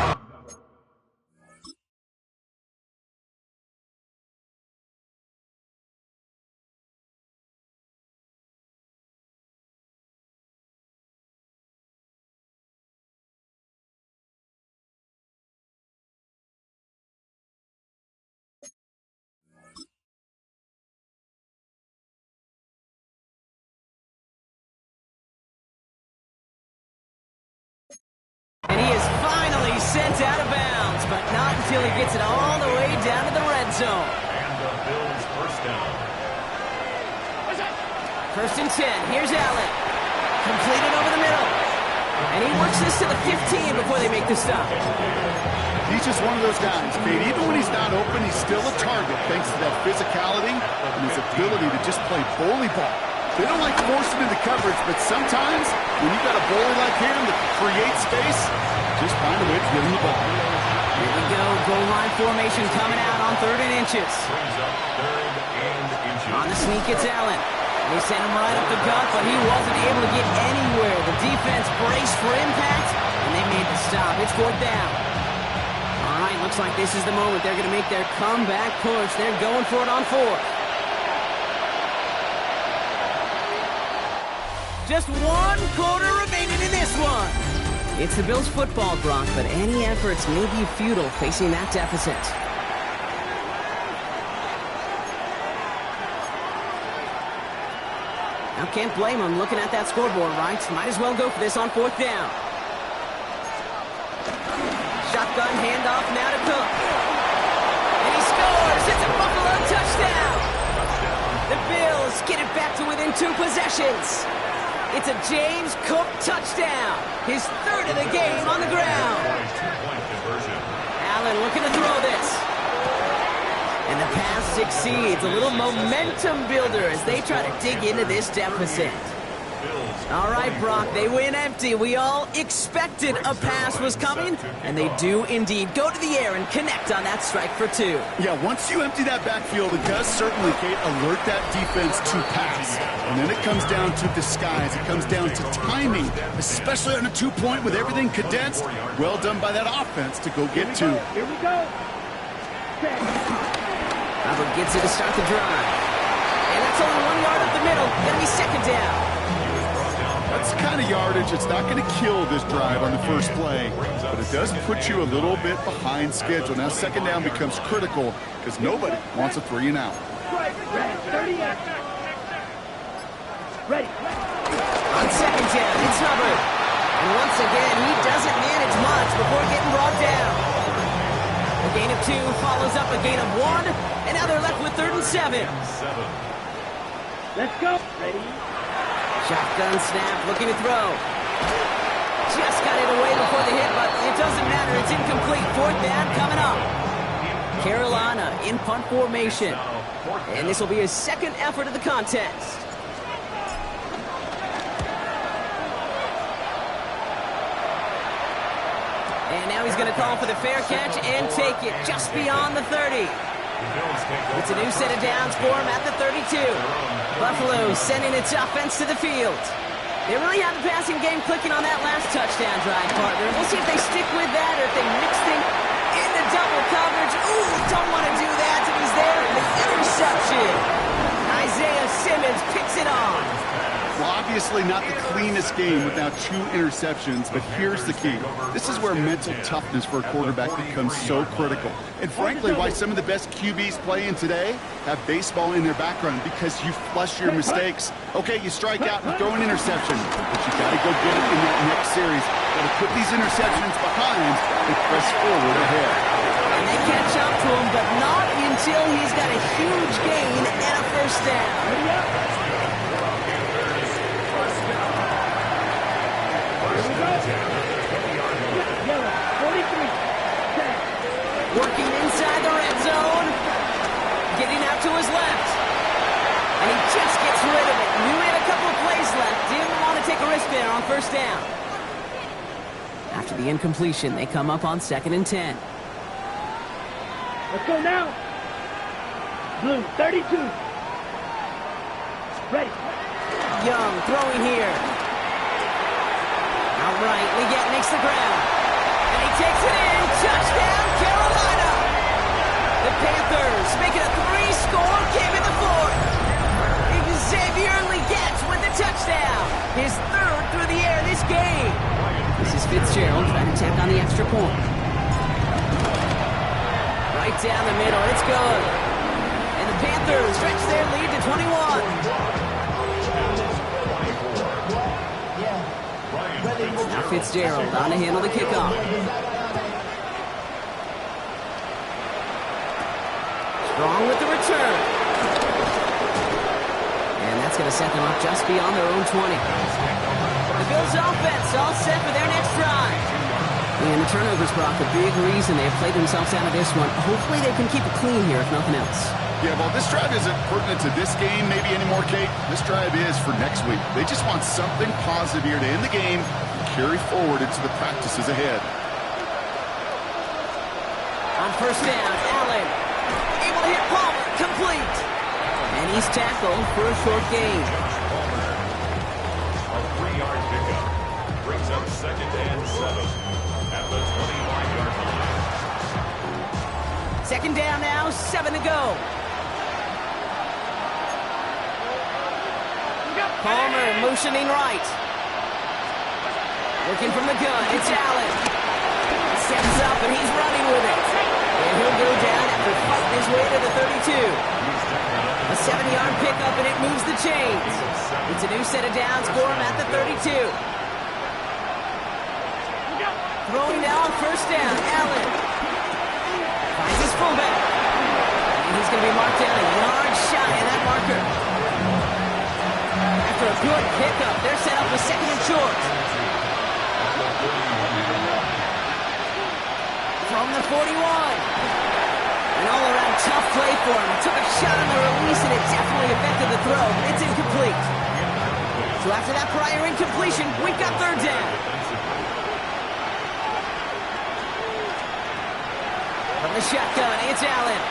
And he is finally sent out of bounds, but not until he gets it all the way down to the red zone. And the Bills first down. First and 10. Here's Allen. Completed over the middle. And he works this to the 15 before they make the stop. He's just one of those guys, Kate. Even when he's not open, he's still a target thanks to that physicality and his ability to just play bully ball. They don't like forcing into coverage, but sometimes when you got a bully like him that creates space, just find a way to get him the ball. Here we go. Goal line formation coming out on 3rd and inches. Brings up 3rd and inches. On the sneak, it's Allen. They sent him right up the gut, but he wasn't able to get anywhere. The defense braced for impact, and they made the stop. It's 4th down. All right, looks like this is the moment. They're going to make their comeback push. They're going for it on 4th. Just 1 quarter remaining in this one. It's the Bills football, Brock, but any efforts may be futile facing that deficit. Now, can't blame him looking at that scoreboard, right? Might as well go for this on 4th down. Shotgun handoff now to Cook. And he scores! It's a Buffalo touchdown! The Bills get it back to within 2 possessions. It's a James Cook touchdown. His 3rd of the game on the ground. Two-point conversion. Allen looking to throw this. And the pass succeeds. A little momentum builder as they try to dig into this deficit. All right, Brock, they win empty. We all expected a pass was coming, and they do indeed go to the air and connect on that strike for 2. Yeah, once you empty that backfield, it does certainly, Kate, alert that defense to pass. And then it comes down to disguise. It comes down to timing, especially on a 2-point with everything condensed. Well done by that offense to go get 2. Here we go. Robert gets it to start the drive. And that's only 1 yard up the middle. Gonna be 2nd down. That's the kind of yardage that's not going to kill this drive on the first play, but it does put you a little bit behind schedule. Now 2nd down becomes critical because nobody wants a 3 and out. Ready. On 2nd down, it's Hubbard. And once again, he doesn't manage much before getting brought down. A gain of 2 follows up a gain of 1, and now they're left with 3rd and 7. Let's go. Ready. Shotgun snap, looking to throw. Just got it away before the hit, but it doesn't matter. It's incomplete. 4th down coming up. Carolina in punt formation. And this will be his 2nd effort of the contest. And now he's going to call for the fair catch and take it just beyond the 30. It's a new set of downs for him at the 32. Buffalo sending its offense to the field. They really have the passing game clicking on that last touchdown drive, partner. We'll see if they stick with that or if they mix things into double coverage. Ooh, don't want to do that. And he's there in the interception. Isaiah Simmons picks it off. Well, obviously not the cleanest game without 2 interceptions, but here's the key. This is where mental toughness for a quarterback becomes so critical. And frankly, why some of the best QBs playing today have baseball in their background, because you flush your mistakes. Okay, you strike out and throw an interception, but you got to go get it in that next series. Got to put these interceptions behind and press forward ahead. And they catch up to him, but not until he's got a huge gain and a 1st down. Working inside the red zone. to his left. And he just gets rid of it. Knew he had a couple of plays left. Didn't want to take a risk there on first down. After the incompletion, they come up on 2nd and 10. Let's go now. Blue, 32. Ready. Young throwing here. Outright, Leggett makes the ground. And he takes it in. Touchdown, Carolina. The Panthers make it a 3-score game in the 4th. Xavier Leggett with the touchdown. His 3rd through the air this game. This is Fitzgerald trying to tack on the extra point. Right down the middle, it's good. And the Panthers stretch their lead to 21. Now Fitzgerald on to handle the kickoff. Strong with the return. And that's going to set them up just beyond their own 20. The Bills offense all set for their next drive. And the turnovers, Brock, a big reason they have played themselves out of this one. Hopefully they can keep it clean here, if nothing else. Yeah, well, this drive isn't pertinent to this game maybe anymore, Kate. This drive is for next week. They just want something positive here to end the game and carry forward into the practices ahead. On first down, Allen able to hit Palmer, complete. And he's tackled for a short gain. A 3-yard pickup brings up 2nd and 7 at the 25-yard line. 2nd down now, 7 to go. Palmer motioning right. Looking from the gun, it's Allen. Steps up and he's running with it. And he'll go down after fighting his way to the 32. A 70-yard pickup and it moves the chains. It's a new set of downs for him at the 32. Throwing now on first down, Allen. Finds his fullback. And he's going to be marked down a yard shy of that marker. After a good pickup, they're set up with 2nd and short. From the 41. An all-around tough play for him. He took a shot on the release, and it definitely affected the throw, but it's incomplete. So after that prior incompletion, we've got 3rd down. From the shotgun, it's Allen.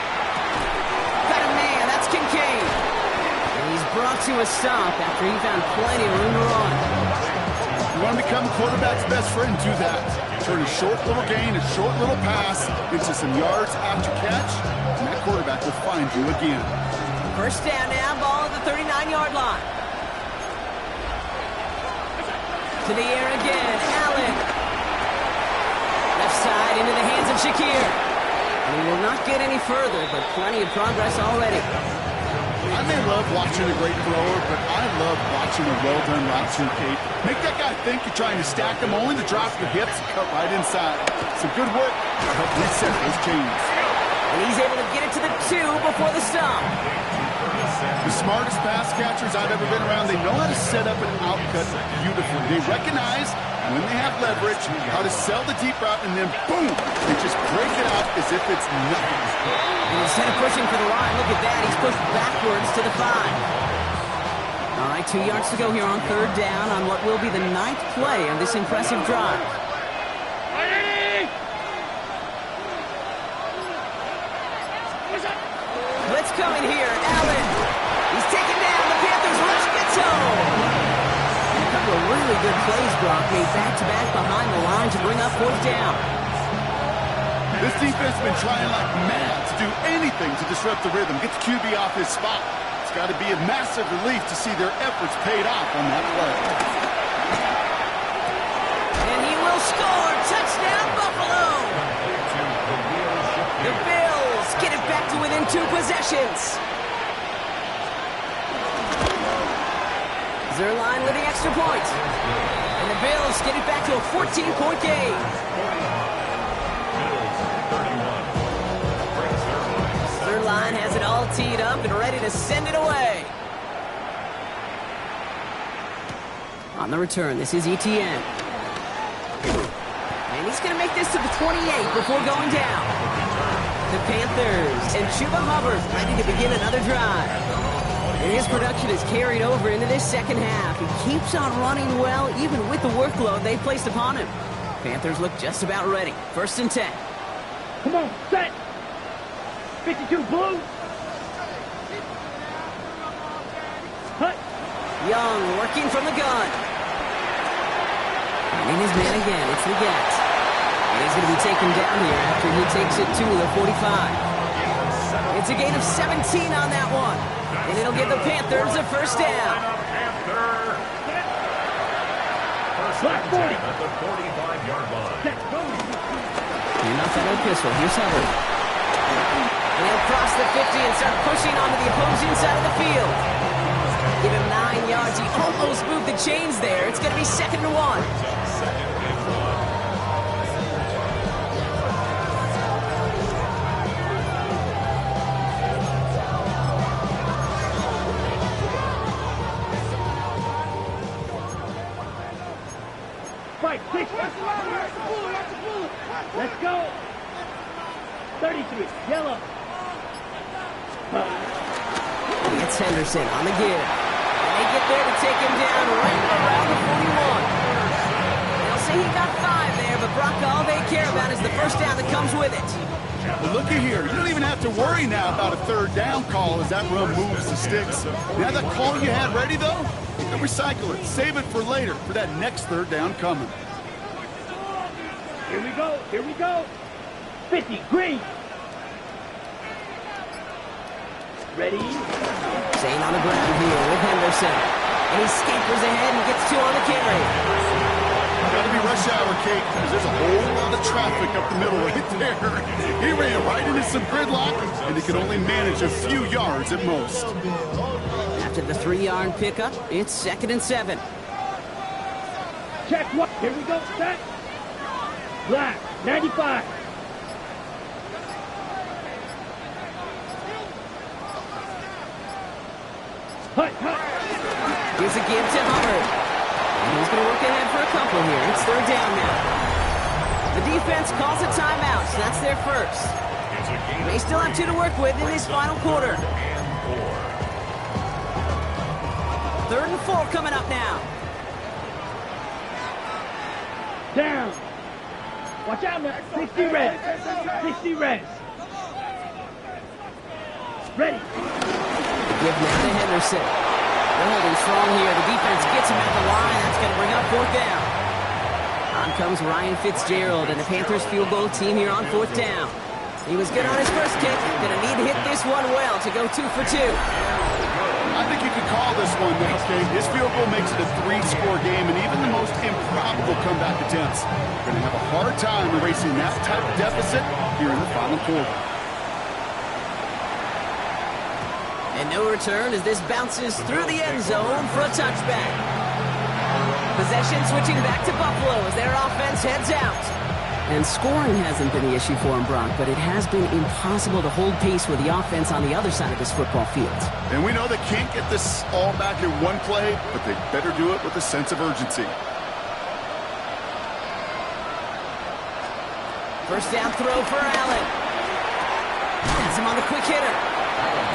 Got a man, that's Kincaid. And he's brought to a stop after he found plenty of room to run. You want to become a quarterback's best friend, do that. Turn a short little gain, a short little pass into some yards after catch, and that quarterback will find you again. First down now, ball at the 39-yard line. To the air again, Allen. Left side into the hands of Shakir. And he will not get any further, but plenty of progress already. I may love watching a great thrower, but I love watching a well-done route too, Kate. Make that guy think you're trying to stack him, only to drop your hips and cut right inside. Some good work to help reset those chains. And he's able to get it to the 2 before the stop. The smartest pass catchers I've ever been around, they know how to set up an outcut beautifully. They recognize when they have leverage, how to sell the deep route, and then boom, they just break it out as if it's nothing. And instead of pushing for the line, look at that, he's pushed backwards to the 5. All right, 2 yards to go here on 3rd down on what will be the 9th play of this impressive drive. Blitz coming here, Allen. He's taken down, the Panthers rush gets home. A couple of really good plays, Brock, made back-to-back behind the line to bring up 4th down. This defense has been trying like mad to do anything to disrupt the rhythm, get the QB off his spot. It's got to be a massive relief to see their efforts paid off on that play. And he will score. Touchdown, Buffalo. The Bills get it back to within 2 possessions. Zerline with the extra point. And the Bills get it back to a 14-point game. Zerline has it all teed up and ready to send it away. On the return, this is Etienne. And he's going to make this to the 28 before going down. the Panthers, and Chuba Hubbard ready to begin another drive. And his production is carried over into this second half. He keeps on running well, even with the workload they placed upon him. Panthers look just about ready. 1st and 10. Come on, set. 52 blue. Hut. Young working from the gun. And his man again, it's Leggett. And he's going to be taken down here after he takes it to the 45. It's a gain of 17 on that one. And it'll give the Panthers a 1st down. Black 40. At the 45-yard line. Set, go. And not that old pistol. Here's Hubbard. And he'll cross the 50 and start pushing onto the opposing side of the field. Give him 9 yards. He almost moved the chains there. It's going to be 2nd and 1. Fight, 6. Let's go. 33, yellow. It's Henderson on the give. And they get there to take him down right around the 41. They'll say he got 5 there, but Brock, all they care about is the 1st down that comes with it. But looky here. You don't even have to worry now about a 3rd down call as that run moves the sticks. Now that call you had ready, though, you can recycle it. Save it for later for that next 3rd down coming. Here we go, here we go. 50, green. Ready? Staying on the ground here with Henderson. And he scampers ahead and gets 2 on the carry. Gotta be rush hour, Kate, because there's a whole lot of traffic up the middle right there. He ran right into some gridlock, and he can only manage a few yards at most. After the 3-yard pickup, it's 2nd and 7. Check what? Here we go, set. Black, 95. Hut, hut. Here's a give to Hubbard. And he's going to work ahead for a couple here. It's 3rd down now. The defense calls a timeout, so that's their 1st. They still have 2 to work with in this final quarter. 3rd and 4 coming up now. Down. Watch out now. 60 res. 60 res. Ready. Give now to Henderson. They're holding strong here. The defense gets him at the line. That's going to bring up 4th down. On comes Ryan Fitzgerald and the Panthers field goal team here on 4th down. He was good on his first kick. Going to need to hit this one well to go 2 for 2. I think you could call this one now, Kate. His field goal makes it a 3-score game, and even the most improbable comeback attempts are going to have a hard time erasing that type of deficit here in the final quarter. And no return as this bounces through the end zone for a touchback. Possession switching back to Buffalo as their offense heads out. And scoring hasn't been the issue for him, Brock, but it has been impossible to hold pace with the offense on the other side of this football field. And we know they can't get this all back in one play, but they better do it with a sense of urgency. 1st down throw for Allen. That's him on the quick hitter.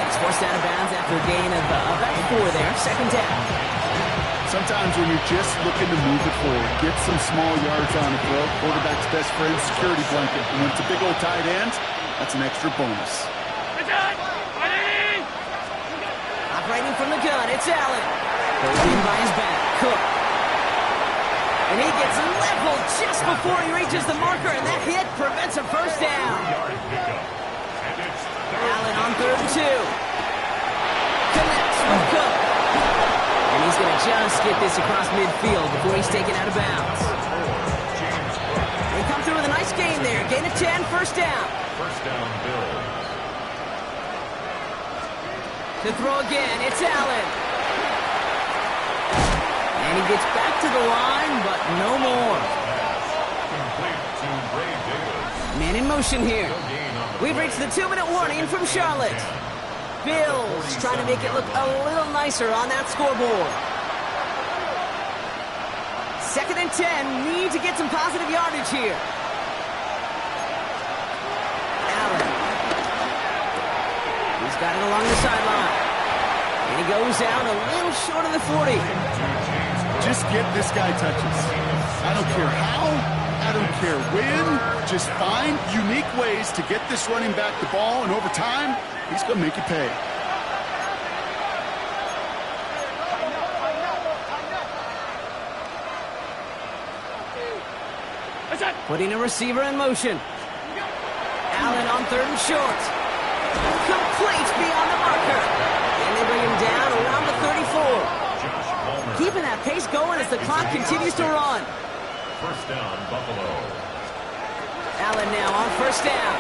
He's forced out of bounds after a gain of about 4 there. 2nd down. Sometimes when you're just looking to move it forward, get some small yards on a throw, quarterback's best friend, security blanket. And when it's a big old tight end, that's an extra bonus. Operating from the gun, it's Allen. Goes in by his back. Cook. And he gets leveled just before he reaches the marker, and that hit prevents a 1st down. Allen on 3rd and 2. Connects with Cook. And he's going to just get this across midfield before he's taken out of bounds. They come through with a nice gain there. Gain of 10, 1st down. 1st down, Bill. To throw again, it's Allen. And he gets back to the line, but no more. Complete to Ray Davis. Man in motion here. We've reached the 2-minute warning from Charlotte. Bills trying to make it look a little nicer on that scoreboard. 2nd and 10, need to get some positive yardage here. Allen got it along the sideline. And he goes out a little short of the 40. Just get this guy touches. I don't care how, I don't care when. Just find unique ways to get this running back the ball, and over time, he's going to make you pay. Putting a receiver in motion. Allen on 3rd and short. Complete beyond the marker. And they bring him down around the 34. Keeping that pace going as the clock continues to run. First down, Buffalo. Allen now on 1st down.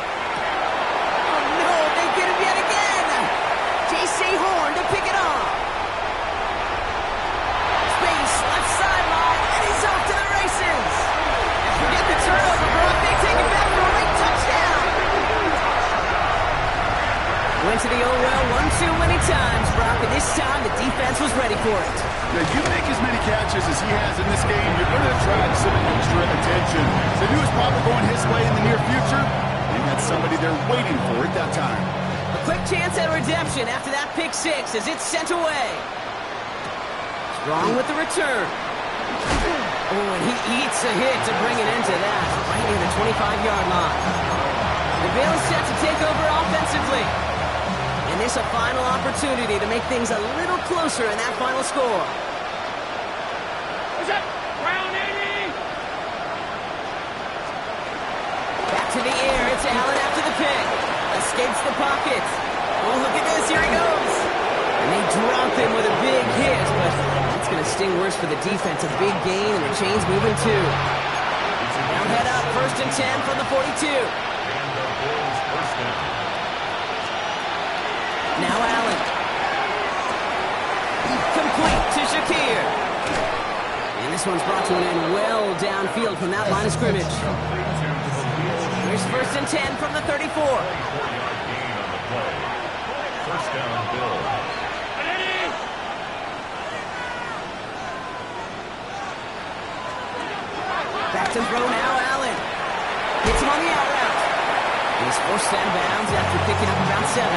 Oh no, they get him yet again. J.C. Horn to pick it off. Space, left sideline, and he's off to the races. And forget the turnover, Brock. They take it back for a late touchdown. Went to the old well one too many times, Brock, and this time the defense was ready for it. Now, you make as many catches as he has in this game, you're going to attract some extra attention. They knew it was probably going his way in the near future. They had somebody there waiting for it that time. A quick chance at redemption after that pick 6 as it's sent away. Strong with the return. Oh, and he eats a hit to bring it into that, right near the 25-yard line. The Bills set to take over offensively. And this a final opportunity to make things a little closer in that final score. Back to the air, it's Allen after the pick. Escapes the pocket. Oh, look at this, here he goes. And they drop him with a big hit, but that's going to sting worse for the defense. A big gain, and the chain's moving too. Now head up, 1st and 10 from the 42. Now Allen. Complete to Shakir. And this one's brought to an end well downfield from that line of scrimmage. Here's 1st and 10 from the 34. First down, Bill. Back to throw now, Allen. Hits him on the out route. He's forced out of bounds after picking up about 7.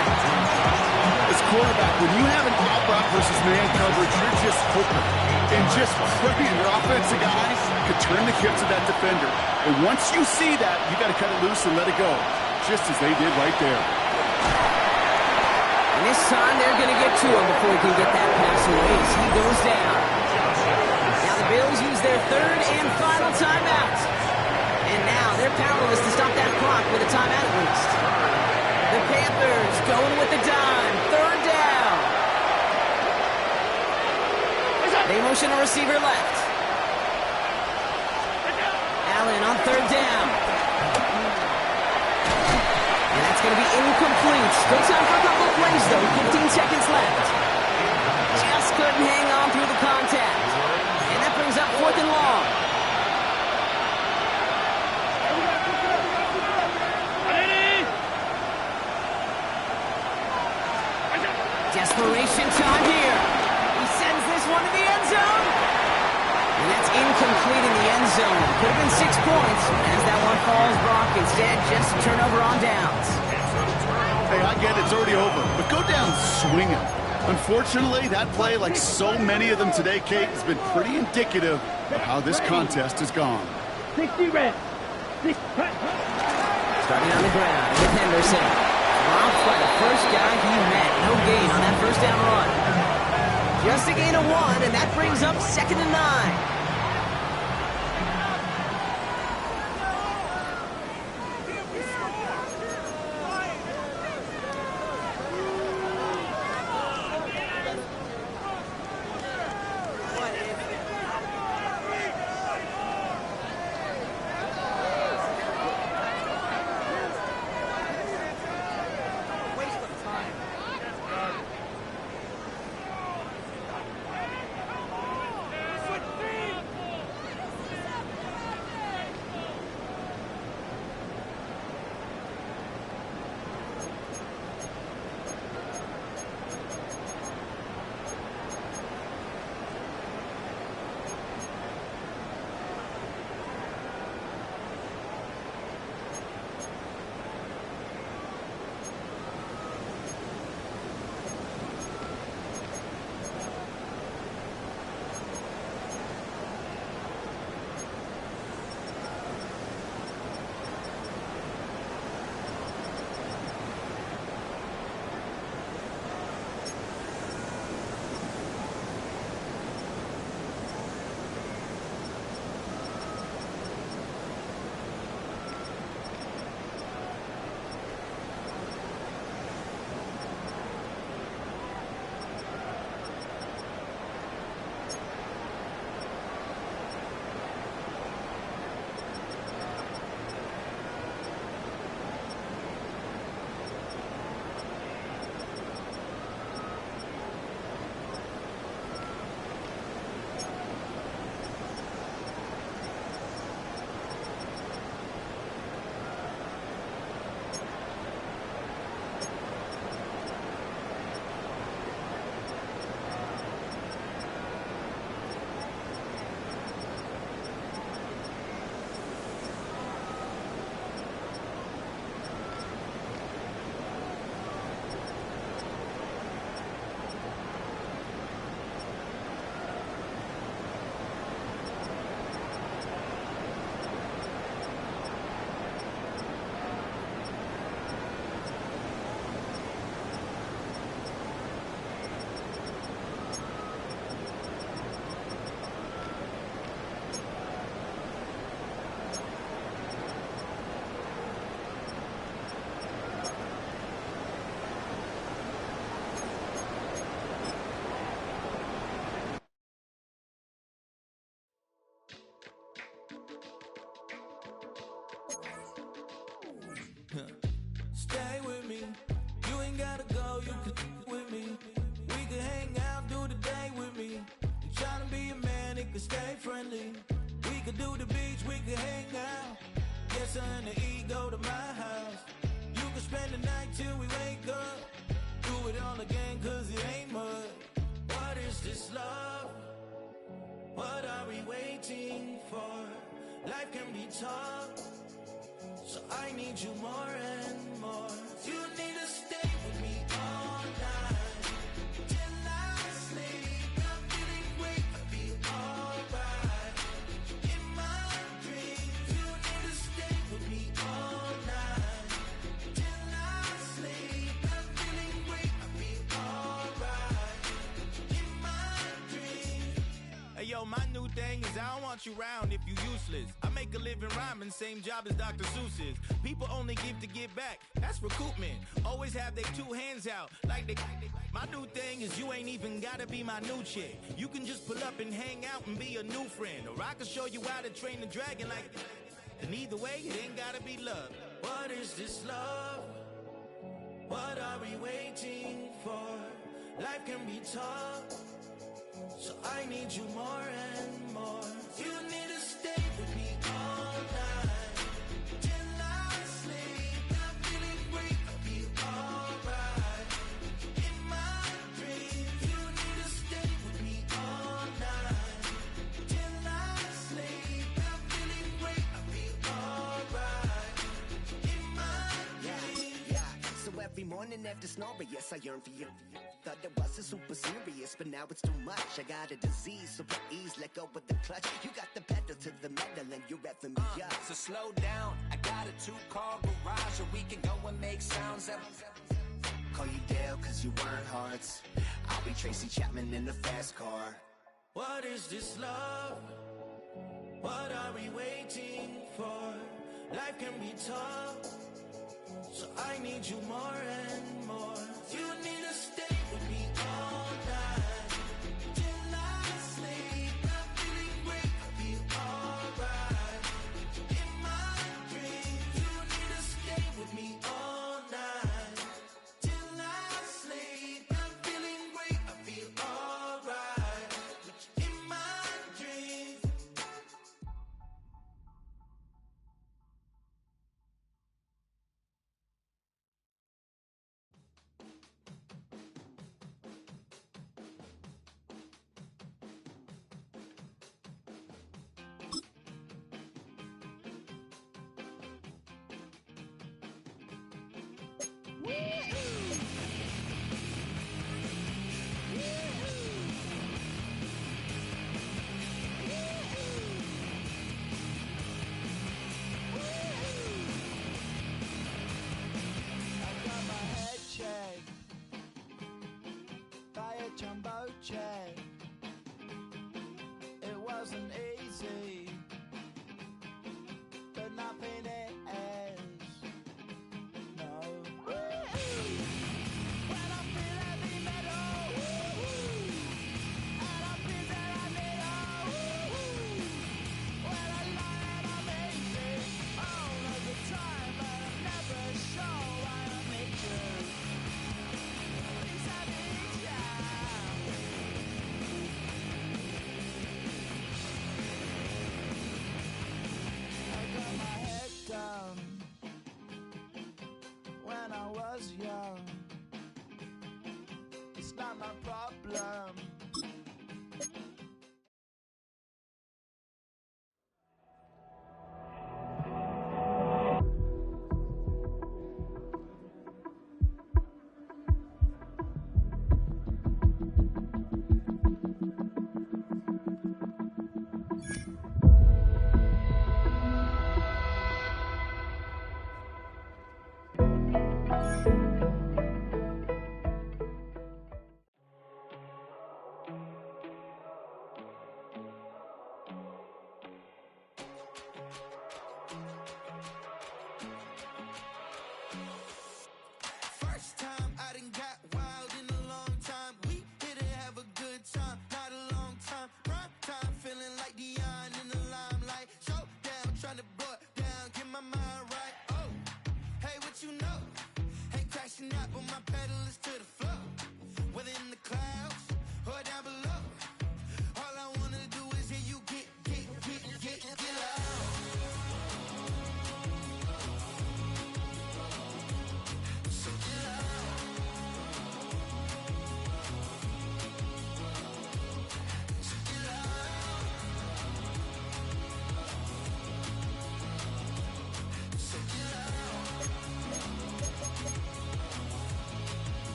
As quarterback, when you have an out route versus man coverage, you're just hoping and just praying your offensive guys could turn the hips of that defender. And once you see that, you got to cut it loose and let it go, just as they did right there. And this time they're going to get to him before he can get that pass away as he goes down. Now the Bills use their 3rd and final timeout. And now they're powerless to stop that clock with a timeout at least. The Panthers going with the dime. 3rd down. They motion a receiver left. Allen on 3rd down. And that's going to be incomplete. Still time for a couple of plays, though. 15 seconds left. Just couldn't hang on through the contact. And that brings up 4th and long. Desperation time here. He sends this one to the end zone. And that's incomplete in the end zone. Could have been 6 points. As that one falls, Brock, instead just a turnover on downs. Hey, I get it's already over, but go down swinging. Unfortunately, that play, like so many of them today, Kate, has been pretty indicative of how this contest has gone. 60 red. Starting on the ground with Henderson. Dropped by the first guy he met. No gain on that 1st down run. Just a gain of 1, and that brings up 2nd and 9. do the beach, we could hang out. Get her and the E, go to my house. You can spend the night till we wake up. Do it all again, cause it ain't mud. What is this love? What are we waiting for? Life can be tough, so I need you more and more. You need to stay with me all night till I sleep. I'm feeling great, I'll be alright. In my dreams, you need to stay with me all night till I sleep. I'm feeling great, I'll be alright. In my dreams. Hey yo, my new thing is I don't want you round if you useless. I make a living rhyming, same job as Dr. Seuss's. People only give to get back, that's recoupment. Always have their two hands out, like they. My new thing is you ain't even gotta be my new chick. You can just pull up and hang out and be a new friend. Or I can show you how to train the dragon like. And either way, it ain't gotta be love. What is this love? What are we waiting for? Life can be tough, so I need you more and more. You need to stay with me all night till I sleep. I'm feeling great, I'll be alright. In my dreams, you need to stay with me all night till I sleep. I'm feeling great, I'll be alright. In my dreams. Yeah. So every morning after snoring, yes, I yearn for you. Thought it wasn't super serious, but now it's too much. I got a disease, so please let go of the clutch. You got the pedal to the metal and you're revving me up. So slow down, I got a 2-car garage, or we can go and make sounds up. Call you Dale, cause you weren't hearts. I'll be Tracy Chapman in a fast car. What is this love? What are we waiting for? Life can be tough, so I need you more and more. You need to stay with me all night till I sleep. I'm feeling great, I'll be alright. In my dreams, you need to stay with me all night till I sleep. I'm feeling great, I'll be alright. In my dreams. Jumbo jet. It wasn't easy, but nothing is. No. When I feel heavy metal, and I feel that I need when I lie and I'm easy all of the time, but I'm never sure why I need you. Please I need you. When I was young, it's not my problem.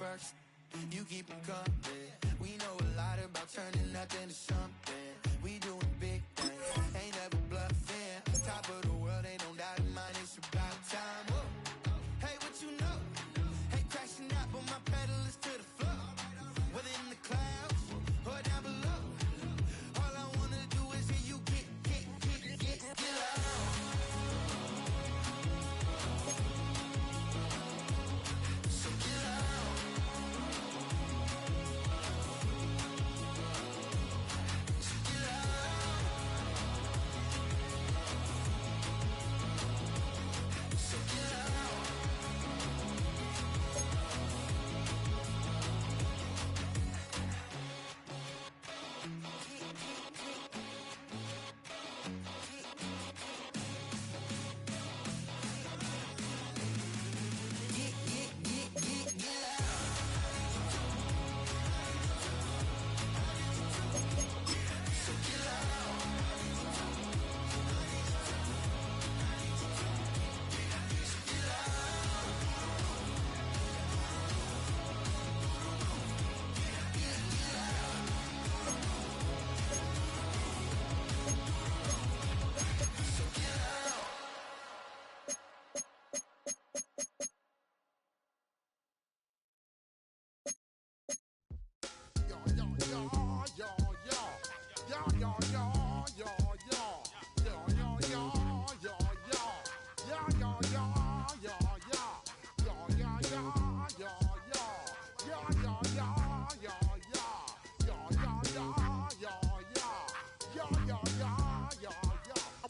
rocks, you keep them coming. We know a lot about turning nothing to something. We doing big things, ain't never bluffing. Top of the world, ain't no doubt in mine, it's about time. Whoa. Hey, what you know? Hey, crashing out, but my pedal is to the floor. Whether in the clouds or down below, all I wanna do is hear you get loud. So get loud. So get loud. So get loud.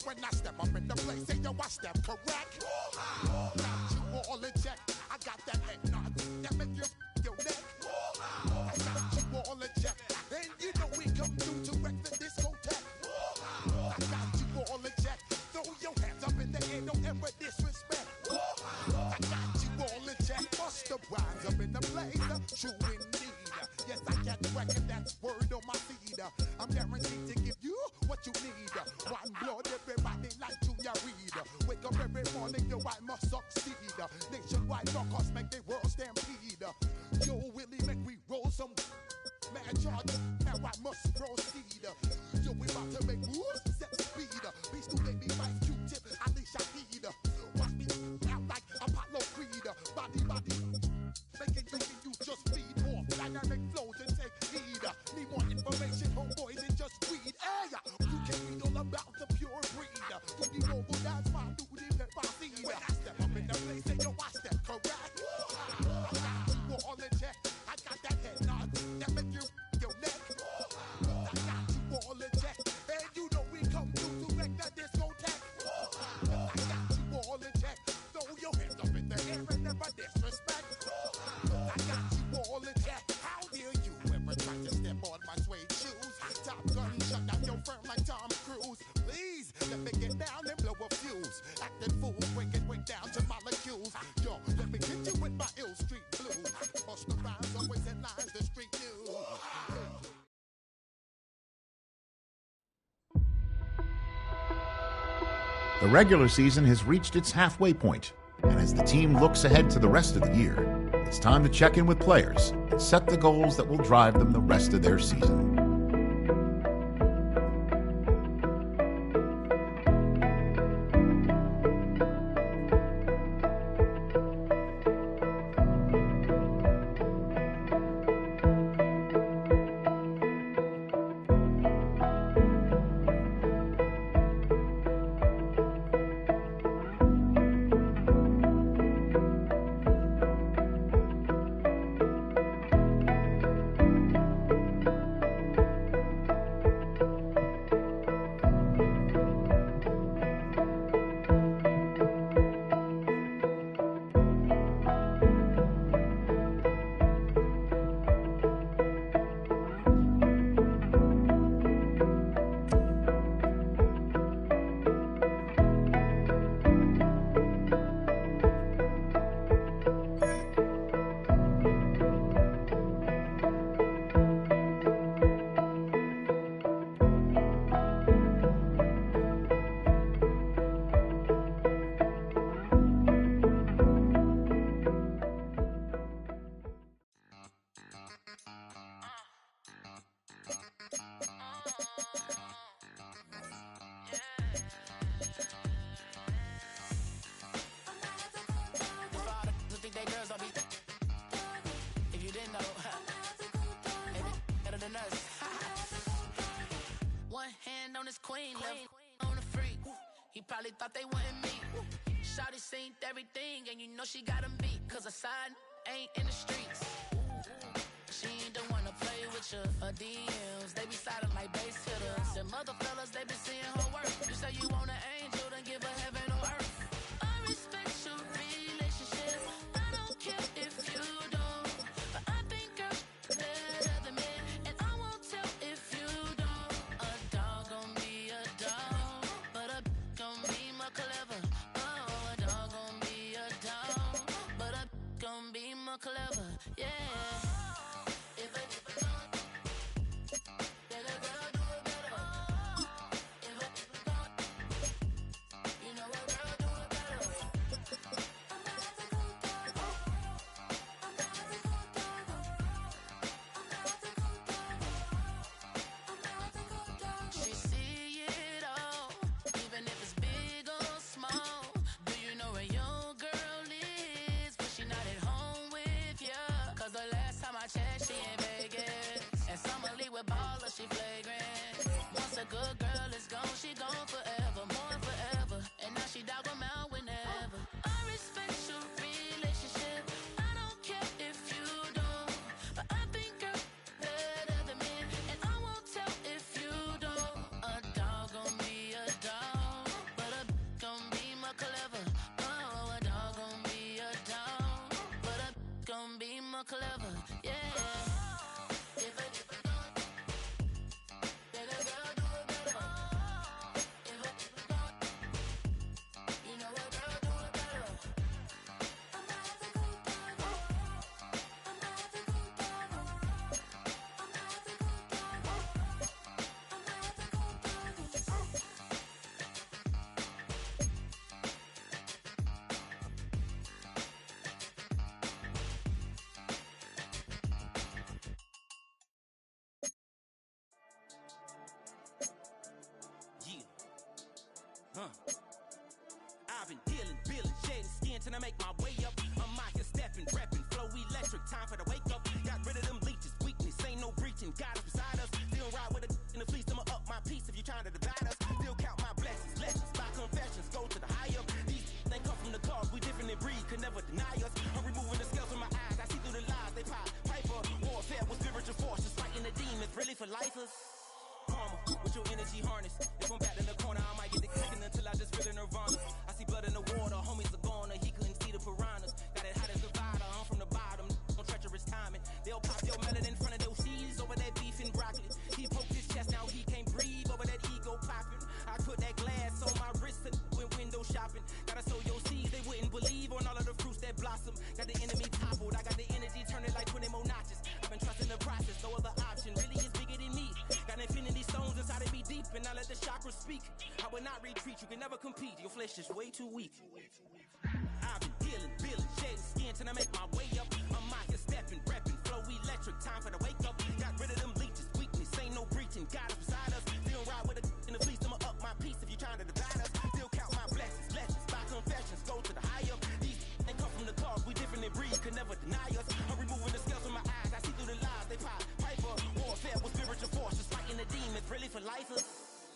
When I step up in the place, say yo, I step correct. Got you all in check. I got that head nod that make you your neck. I got you all in check, and you know we come through to wreck the discotheque. I got you all in check. Throw your hands up in the air, don't ever disrespect. I got you all in check. Bust the rhymes up in the place, true indeed. Yes, I get record, that's word on my feed. I'm guaranteed to give you what you need. One blood, everybody like Junior Reed. Wake up every morning, yo, I must succeed. Nationwide rockers make the world stampede. Yo, Willie, make we roll some mad charge. Now I must proceed. Yo, we about to make moves, set speed. Be student, be vice Q-tip, Ali Shaheed. Watch me out like Apollo Creed. Body, making you just feed off dynamic flows and take heed. Need more information, homeboy, than just read. Hey, you can read all about the pure breed. Do the noble dance, my new pepper seed. When I step up in the place, say yo, I step correct. I got you all in check. I got that head nod that make you your neck. I got you all in check, and you know we come through to wreck the discotheque. I got you all in check. Throw your hands up in the air and never disrespect. I got you all in check. How dare you ever try to step on my suede shoes? Top Gun shut down your firm like Tom Cruise. Please let me get down and blow a fuse. Acting fool, breaking way down to molecules. Yo, let me hit you with my ill street blues. Bust the rhymes, always in lines, the street news. The regular season has reached its halfway point, and as the team looks ahead to the rest of the year, it's time to check in with players and set the goals that will drive them the rest of their season. He probably thought they wouldn't meet. Shawty seen everything, and you know she got him beat. Cause a side ain't in the streets. She ain't the one to play with you. Her DMs, they be sliding like base hitters. And mother fellas, they be seeing her work. You say you want an angel, then give her heaven or earth. I respect your relationship. I don't care if you don't. But I think girls better than men. And I won't tell if you don't. A dog gon' be a dog. But a gon' be more clever. Oh, a dog gon' be a dog. But a gon' be more clever. Yeah. She flagrant. Once a good girl is gone, she gone forever, more forever. And now she dog 'em out whenever. I respect your relationship. I don't care if you don't. But I think girls better than men. And I won't tell if you don't. A dog gon' be a dog. But a gon' be more clever. Oh, a dog gon' be a dog. But a gon' be more clever. Yeah. I've been dealing, shedding skin till I make my way up. I'm out here stepping, repping, flow electric, time for the wake up. Got rid of them leeches, weakness, ain't no breaching. Got us beside us, still ride with a in the fleece. I'ma up my piece if you trying to divide us. Still count my blessings, lessons, by confessions, go to the high up. These they come from the cause, we different in breed, could never deny us. I'm removing the scales from my eyes, I see through the lies they pop. Piper, warfare with spiritual forces, fighting the demons, really for lifers. Karma, with your energy harness. If I'm back in the corner, I might get the kicking until I just feel a nirvana. I see blood in the water, homies are gone, he couldn't see the piranhas. Got it hot as divider, I'm from the bottom, on treacherous timing. They'll pop your melon in front of those seeds over that beef and broccoli. He poked his chest, now he can't breathe over that ego popping. I put that glass on my wrist and went window shopping. Gotta sow your seeds, they wouldn't believe on all of the fruits that blossom. Got the enemy toppled, I got the energy turning like 20 more notches. I've been trusting the process, no other option really is bigger than me. Got infinity stones inside of me deep, and I let the chakras speak. I will not retreat, you can never compete, your flesh is way too weak. I've been dealing, shedding skin till I make my way up. I'm out here stepping, repping, flow electric, time for the wake up. Got rid of them leeches, weakness, ain't no breaching. Got us beside us, still ride with a in the fleece. I'ma up my piece if you trying to divide us. Still count my blessings, lessons, by confessions, go to the high up. These they come from the cause, we different in breed, could never deny us. I'm removing the scales from my eyes, I see through the lies they pop. Piper, warfare with spiritual forces, fighting the demons, really for lifers.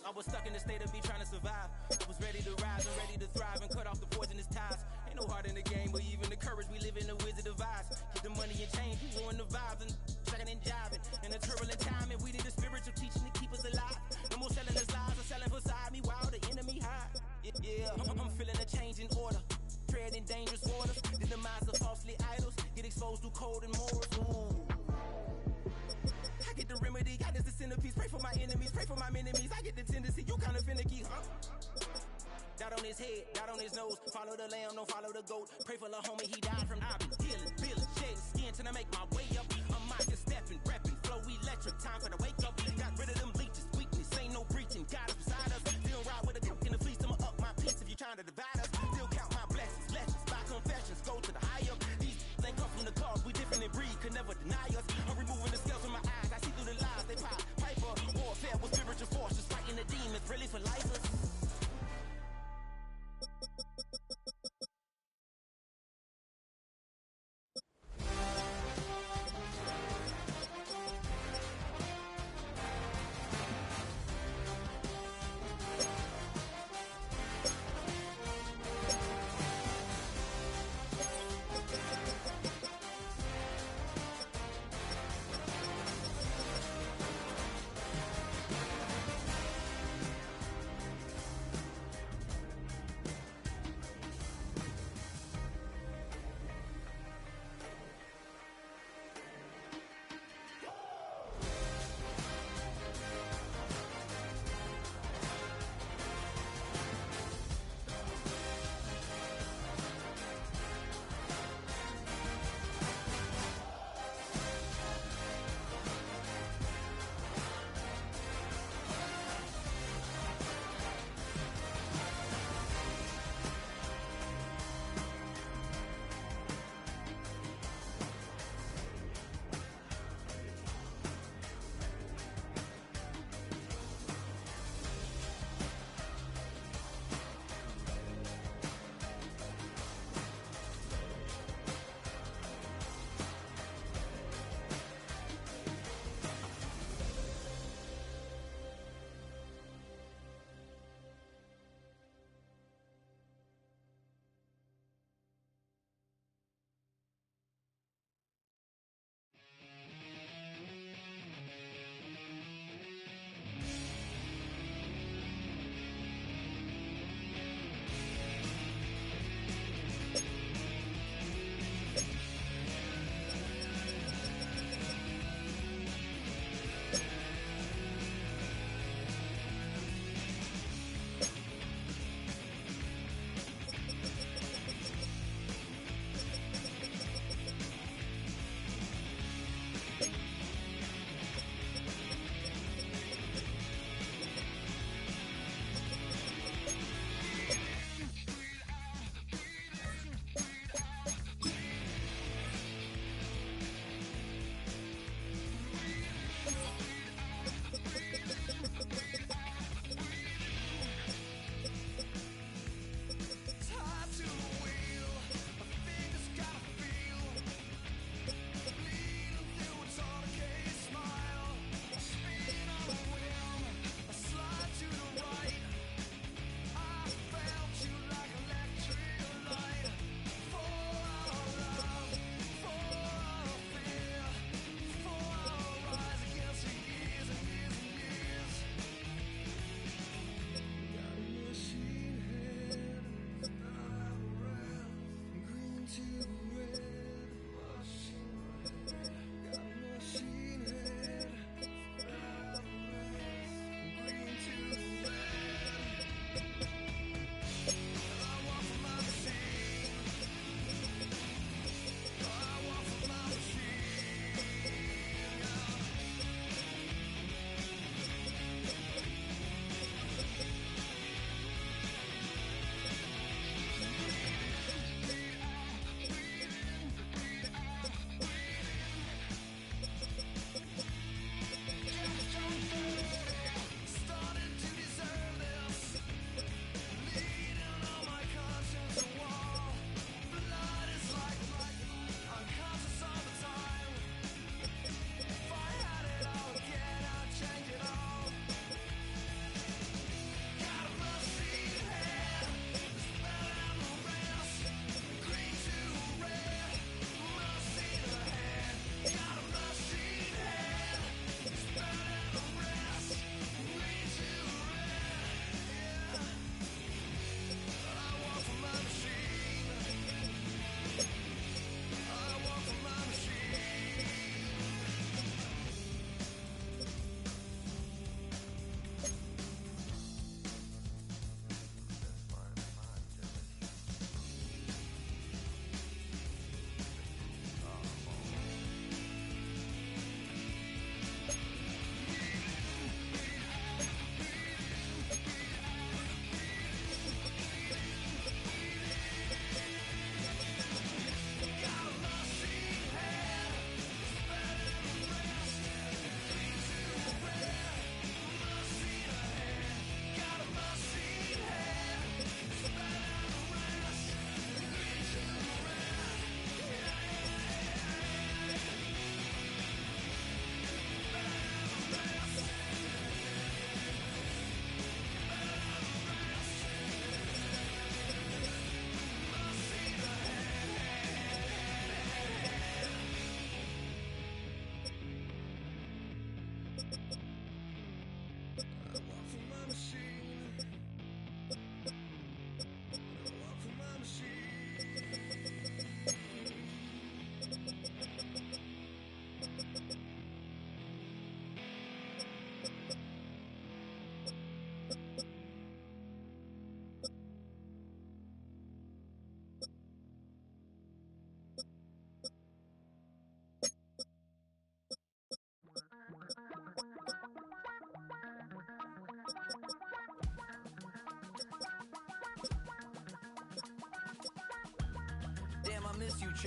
I was stuck in the state of me trying to survive. I was ready to rise and ready to thrive and cut off the poisonous ties. Ain't no heart in the game, but even the courage we live in the wizard of Oz. Get the money and change, we ruin the vibes and checking and jiving. In a turbulent time, and we need a spiritual teaching to keep us alive. No more selling us lies or selling beside me while the enemy hide. Yeah, I'm feeling a change in order. Treading dangerous waters. The demise of falsely idols. Get exposed through code and morals. Ooh. I get the remedy, God is the centerpiece. Pray for my enemies, pray for my enemies. I get the tendency, you kinda finicky, huh? Dot on his head, dot on his nose. Follow the lamb, don't follow the goat. Pray for the homie, he died from. I've been dealing, shedding skin till I make my way up. I'm out here stepping, repping, flow electric, time for the wake up. Got rid of them leeches, weakness, ain't no breaching. Got us beside us, still ride with a cook in the fleece. I'ma up my piece if you trying to divide us. Still count my blessings, lessons, by confessions, go to the high up. These ain't come from the cause, we different in breed, could never deny us. I'm removing the scales from my eyes, I see through the lies they pop. Piper, warfare with spiritual forces, fighting the demons, really for lifers.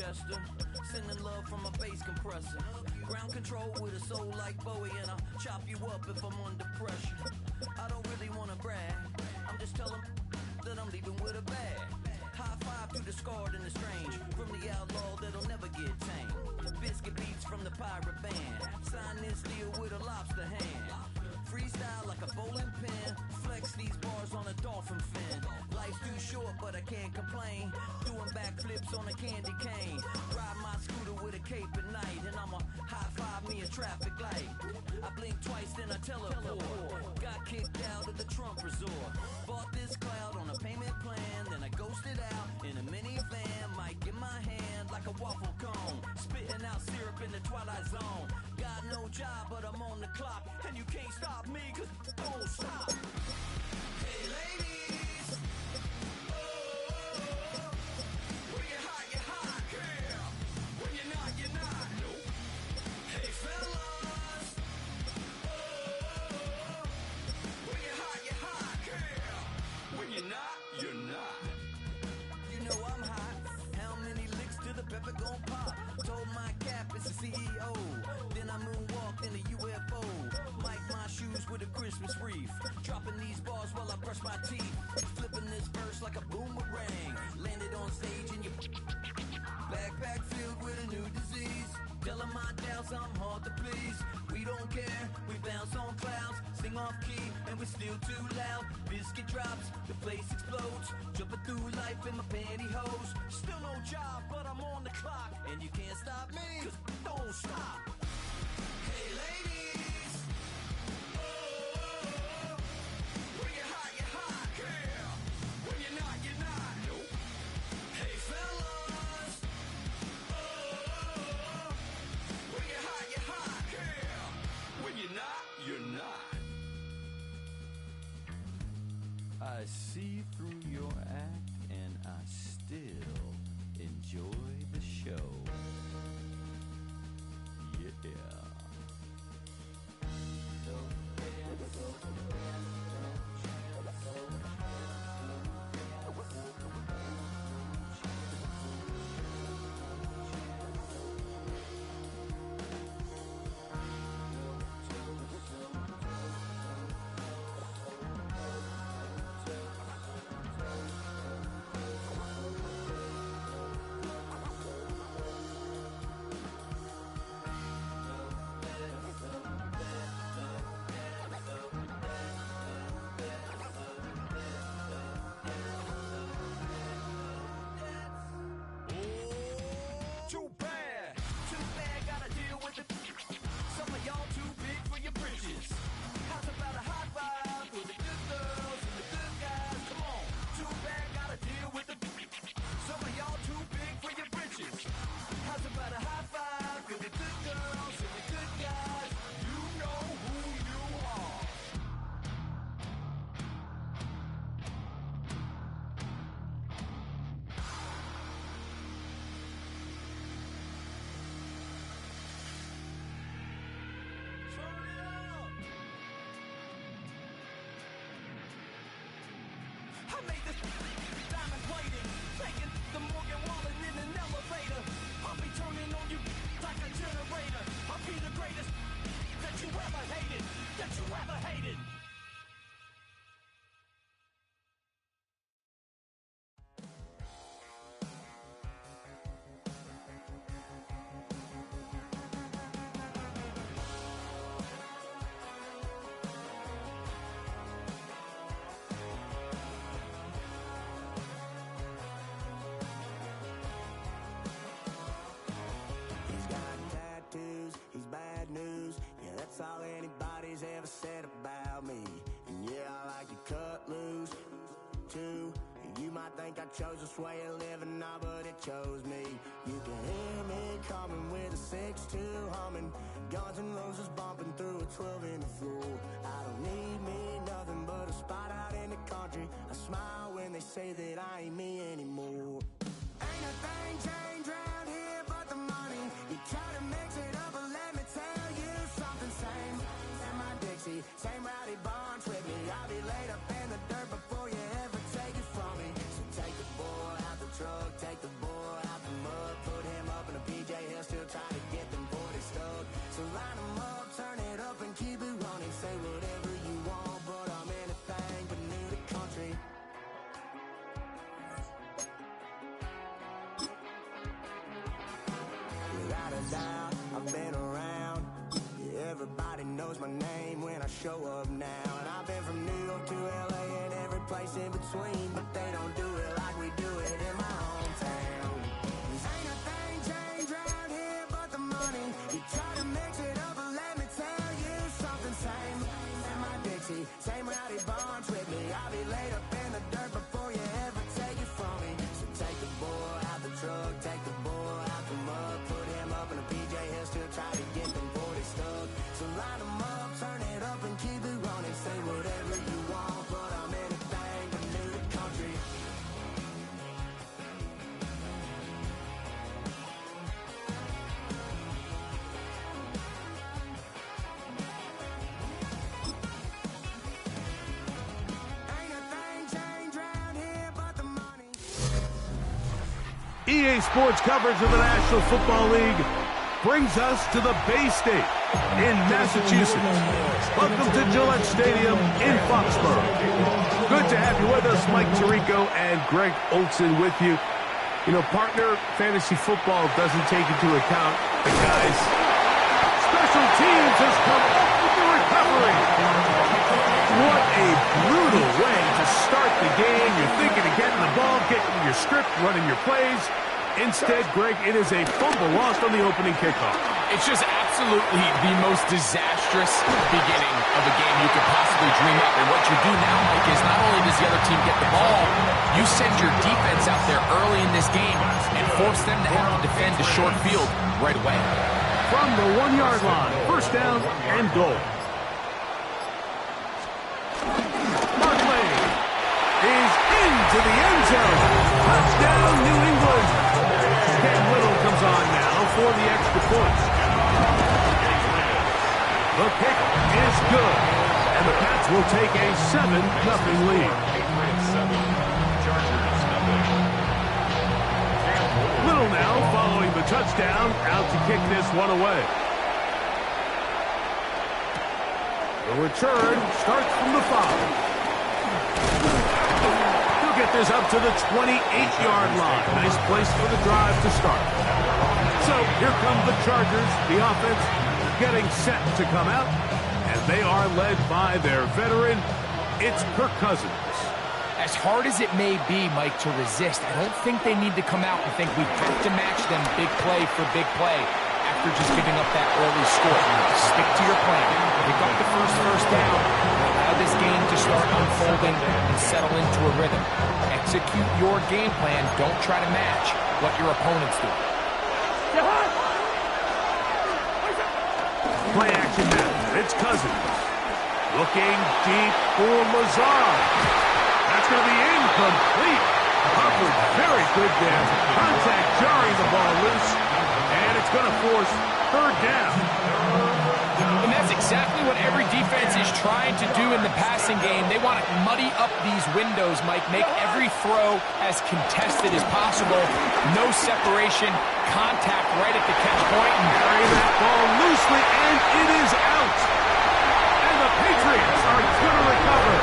Chester. Sending love from a bass compressor. Ground control with a soul like Bowie, and I'll chop you up if I'm under pressure. I don't really wanna brag, I'm just telling that I'm leaving with a bag. High five to the scarred and the strange, from the outlaw that'll never get tamed. Biscuit beats from the pirate band, sign this deal with a lobster hand. Freestyle like a bowling pin, flex these bars on a dolphin fin. Life's too short but I can't complain, doing backflips on a candy cane. Ride my scooter with a cape at night, and I'ma high five me a traffic light. I blink twice then I teleport, got kicked out of the Trump resort. Bought this cloud on a payment plan, then I ghosted out in a minivan. Mic in my hand like a waffle cone, spitting out syrup in the twilight zone. Got no job but I'm on the clock, and you can't stop me cause don't stop. Hey ladies, oh, when you're hot, girl. When you're not, nope. Hey fellas, oh, when you're hot, girl. When you're not. You know I'm hot. How many licks till the pepper gon' pop? Told my cap it's the CEO. Then I moonwalked in a UFO. Mic my shoes with a Christmas wreath. Dropping these bars while I brush my teeth. Flipping this verse like a boomerang. Landed on stage in your backpack filled with a new disease. Telling my doubts I'm hard to please. We don't care, we bounce on clouds. Sing off key and we're still too loud. Biscuit drops, the place explodes. Jumping through life in my pantyhose. Still no job, but I'm on the clock. And you can't stop me, cause don't stop. Hey ladies, oh, when you're hot, girl. When you're not, nope. Hey fellas, oh, when you're hot, girl. When you're not. I see through your act and I still enjoy the show. Yeah. That's all anybody's ever said about me. And yeah, I like to cut loose, too. You might think I chose this way of living now, but it chose me. You can hear me coming with a 6-2 humming, Guns N' Roses bumping through a 12 in the floor. I don't need me nothing but a spot out in the country. I smile when they say that I ain't me anymore. Ain't a thing changed around here but the money. You try to mix it up, but let me tell you something. Same in my Dixie, same rowdy bunch with me. I'll be laid up in the dirt before you ever take it from me. So take the boy out the truck, take the boy out the mud, put him style, I've been around. Yeah, everybody knows my name when I show up now. And I've been from New York to LA and every place in between, but they don't do it like we do it in my hometown. 'Cause ain't a thing changed round here but the money. You try to mix it up, but let me tell you something. Same in my Dixie, same rowdy bunch with me. I'll be laid up in the dirt before you ever take it from me. So take the boy out the truck, take the boy out the mud, put him up in a PJ, he'll still try to get them 40 stuck. So line them up, turn it up and keep it running. Say whatever you want, but I'm anything but new to country. EA Sports coverage of the National Football League brings us to the Bay State in Massachusetts. Welcome to Gillette Stadium in Foxborough. Good to have you with us. Mike Tirico and Greg Olson with you. You know, partner, fantasy football doesn't take into account the guys. Special teams has come up with the recovery. What a brutal way to start the game. You're thinking of getting the ball, getting your script, running your plays. Instead, Greg, it is a fumble lost on the opening kickoff. It's just absolutely the most disastrous beginning of a game you could possibly dream up. And what you do now, Mike, is not only does the other team get the ball, you send your defense out there early in this game and force them to have to defend the short field right away. From the 1-yard line, first down and goal. Barkley is into the end zone. Touchdown, New England. Cam Little comes on now for the extra point. The kick is good, and the Pats will take a 7-0 lead. Little now following the touchdown, out to kick this one away. The return starts from the 5. He'll get this up to the 28-yard line. Nice place for the drive to start. So here come the Chargers, the offense getting set to come out, and they are led by their veteran. It's Kirk Cousins. As hard as it may be, Mike, to resist, I don't think they need to come out and think we have to match them big play for big play after just giving up that early score. Stick to your plan. Pick up the first down. Allow this game to start unfolding and settle into a rhythm. Execute your game plan. Don't try to match what your opponents do. Play action now. It's Cousins. Looking deep for Lazard. That's going to be incomplete. Covered very good there. Contact jarring the ball loose. And it's going to force third down. And that's exactly what every defense is trying to do in the passing game. They want to muddy up these windows, Mike. Make every throw as contested as possible. No separation. Contact right at the catch point. And carry that ball loosely, and it is out. And the Patriots are going to recover.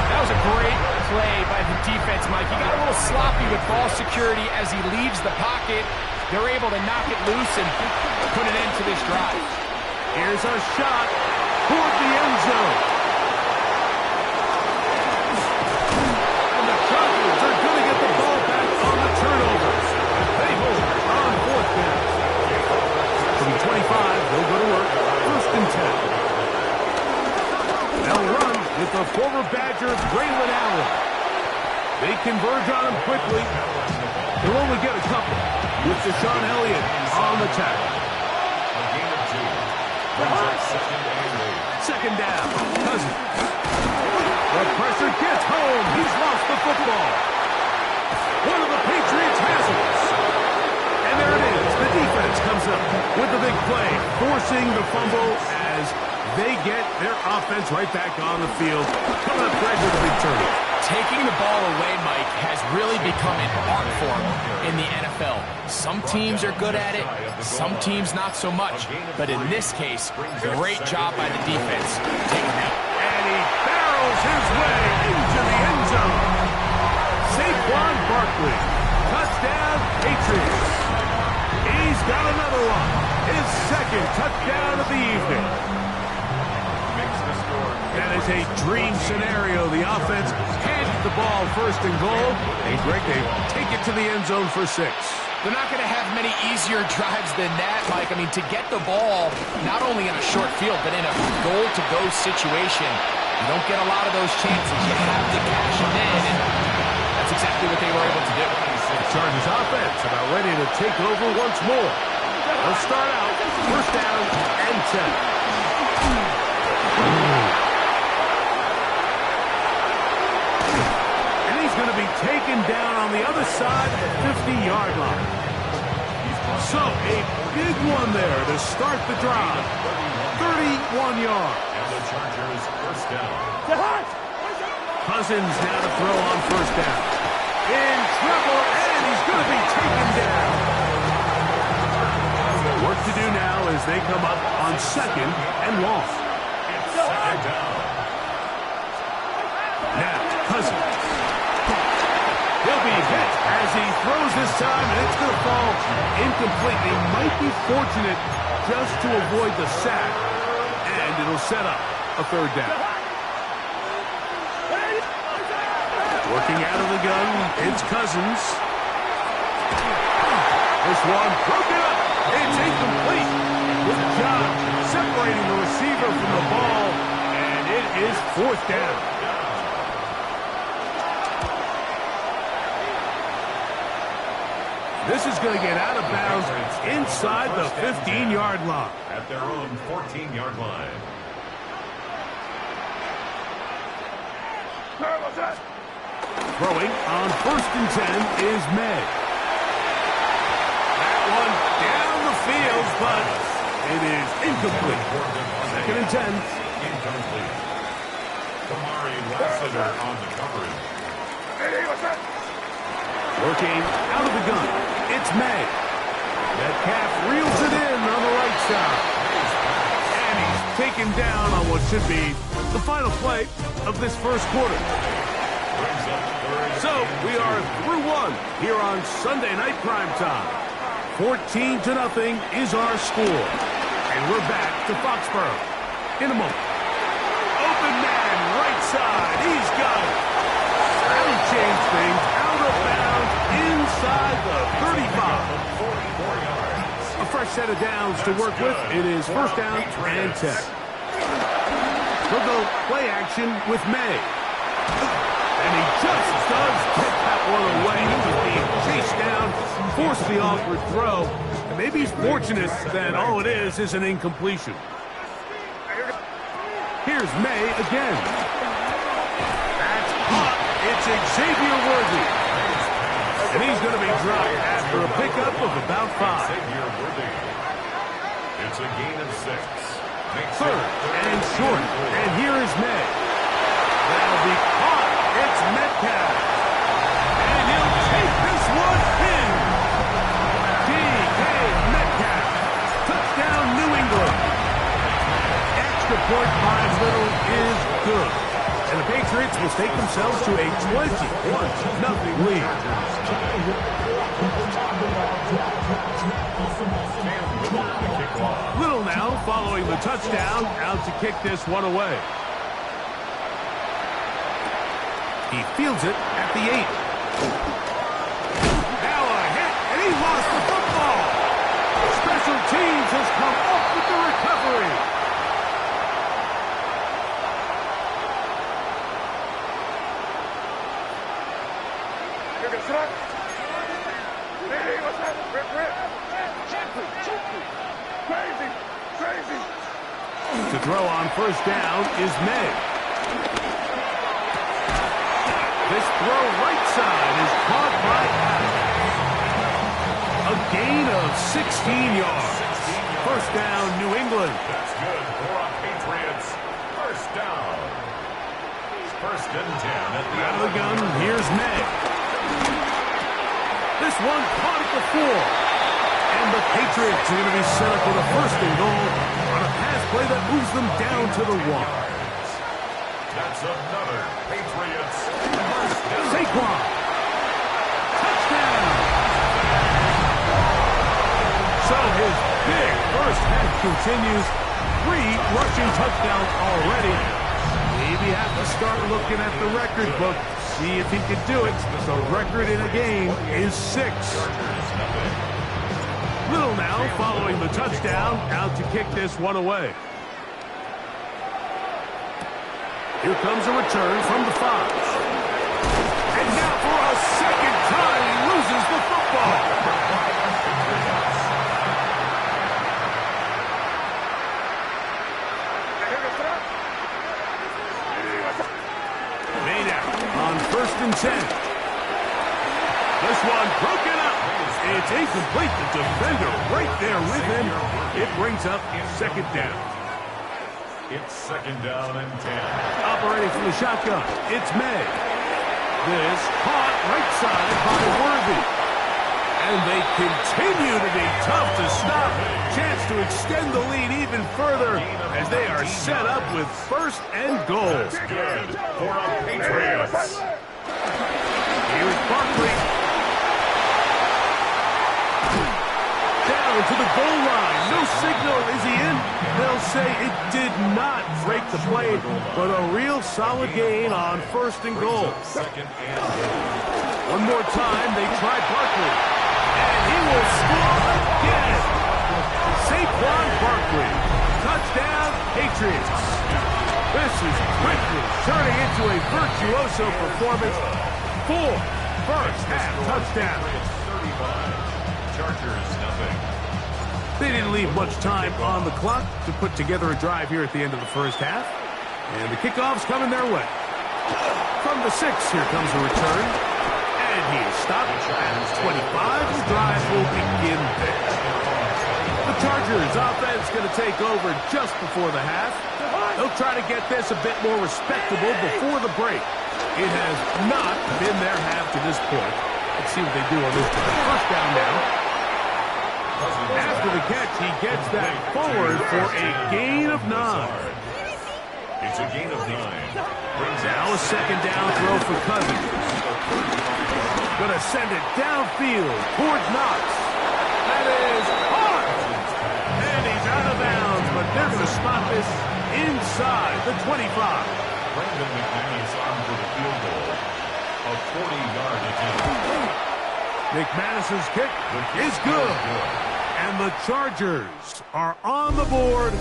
That was a great play by the defense, Mike. He got a little sloppy with ball security as he leaves the pocket. They're able to knock it loose and put an end to this drive. Here's a shot toward the end zone. And the Chargers are going to get the ball back on the turnovers. They hold on fourth down. From 25, they'll go to work. First and 10. They'll run with the former Badger, Braylon Allen. They converge on him quickly. They'll only get a couple with Deshaun Elliott on the tackle. Second down. Cousins. The pressure gets home. He's lost the football. One of the Patriots has it. And there it is. The defense comes up with the big play, forcing the fumble as they get their offense right back on the field. Coming up, Greg, with a big turnover. Taking the ball away, Mike, has really become an art form in the NFL. Some teams are good at it, some teams not so much. But in this case, great job by the defense. Taking that. And he barrels his way into the end zone. Saquon Barkley. Touchdown, Patriots. He's got another second touchdown of the evening. That is a dream scenario. The offense handed the ball first and goal. And Greg, they take it to the end zone for 6. They're not going to have many easier drives than that, Mike. I mean, to get the ball, not only in a short field, but in a goal-to-go situation, you don't get a lot of those chances. You have to cash them in, and that's exactly what they were able to do. The Chargers offense about ready to take over once more. They'll start out first down and 10. And he's going to be taken down on the other side of the 50-yard line. So a big one there to start the drive. 31 yards. And the Chargers first down. Cousins now to throw on first down. In trouble, and he's going to be taken down. Work to do now as they come up on second and long. Second down. Now, Cousins. He'll be hit as he throws this time, and it's going to fall incomplete. They might be fortunate just to avoid the sack, and it'll set up a third down. Working out of the gun, it's Cousins. This one broken up. It's incomplete. Good job separating the receiver from the ball, and it is fourth down. This is going to get out of bounds inside the 15-yard line. At their own 14-yard line. Throwing on first and 10 is May. That one down the field, but it is incomplete. Second and 10. Incomplete. Kamari Lassiter on the coverage. Working out of the gun, it's May. Metcalf reels it in on the right side. And he's taken down on what should be the final play of this first quarter. So we are through one here on Sunday Night Primetime. 14-0 is our score. And we're back to Foxborough in a moment. Open man, right side. He's got it. That'll change things. Out of bounds inside the 35. A fresh set of downs to work with. It is first down and 10. We'll go play action with May. And he just does get that one away. He was being chased down, forced the awkward throw. And maybe he's fortunate that all it is an incompletion. Here's May again. That's caught. It's Xavier Worthy. And he's going to be dropped after a pickup of about 5. Xavier Worthy. It's a gain of 6. Third and short. And here is May. That'll be caught. It's Metcalf. And he'll take this one in. D.K. Metcalf. Touchdown, New England. Extra point by Little is good. And the Patriots will take themselves to a 21-0 lead. Little now following the touchdown, out to kick this one away. He fields it at the 8. Now a hit, and he lost the football. Special teams has come up with the recovery. To throw on first down is May. This throw right side is caught by Adams. A gain of 16 yards. First down, New England. That's good for our Patriots. First down. First and 10 at the out of the gun. Here's May. This one caught at the 4. And the Patriots are going to be set up with a first and goal on a pass play that moves them down to the 1. That's another Patriots. Saquon. Touchdown. So his big first half continues. 3 rushing touchdowns already. Maybe have to start looking at the record book, see if he can do it. The record in a game is 6. Little now following the touchdown, out to kick this one away. Here comes a return from the 5. And now for a second time, he loses the football. Made out on 1st and 10. This one broken up. It's incomplete. The defender right there with him. It brings up 2nd down. It's 2nd down and 10. Operating from the shotgun, it's May. This caught right side by Worthy. And they continue to be tough to stop. Chance to extend the lead even further as they are set up with 1st and goal. That's good for the Patriots. Here's Barkley. Down to the goal line. No signal. Is he in? They'll say it did not break the play, but a real solid gain on 1st and goal. One more time, they try Barkley. And he will score again. Saquon Barkley. Touchdown, Patriots. This is quickly turning into a virtuoso performance. 4 first-half touchdowns. 35. Chargers, nothing. They didn't leave much time on the clock to put together a drive here at the end of the first half. And the kickoff's coming their way. From the 6, here comes a return. And he is stopped at 25. The drive will begin there. The Chargers offense going to take over just before the half. They'll try to get this a bit more respectable before the break. It has not been their half to this point. Let's see what they do on this drive. First down now. After the catch, he gets that forward for a gain of 9. It's a gain of 9. Now a 2nd down throw for Cousins. Gonna send it downfield towards Knox. That is hard. And he's out of bounds, but they're gonna spot this inside the 25. Brandon McManus on for the field goal. A 40-yard attempt. McManus's kick is good. And the Chargers are on the board.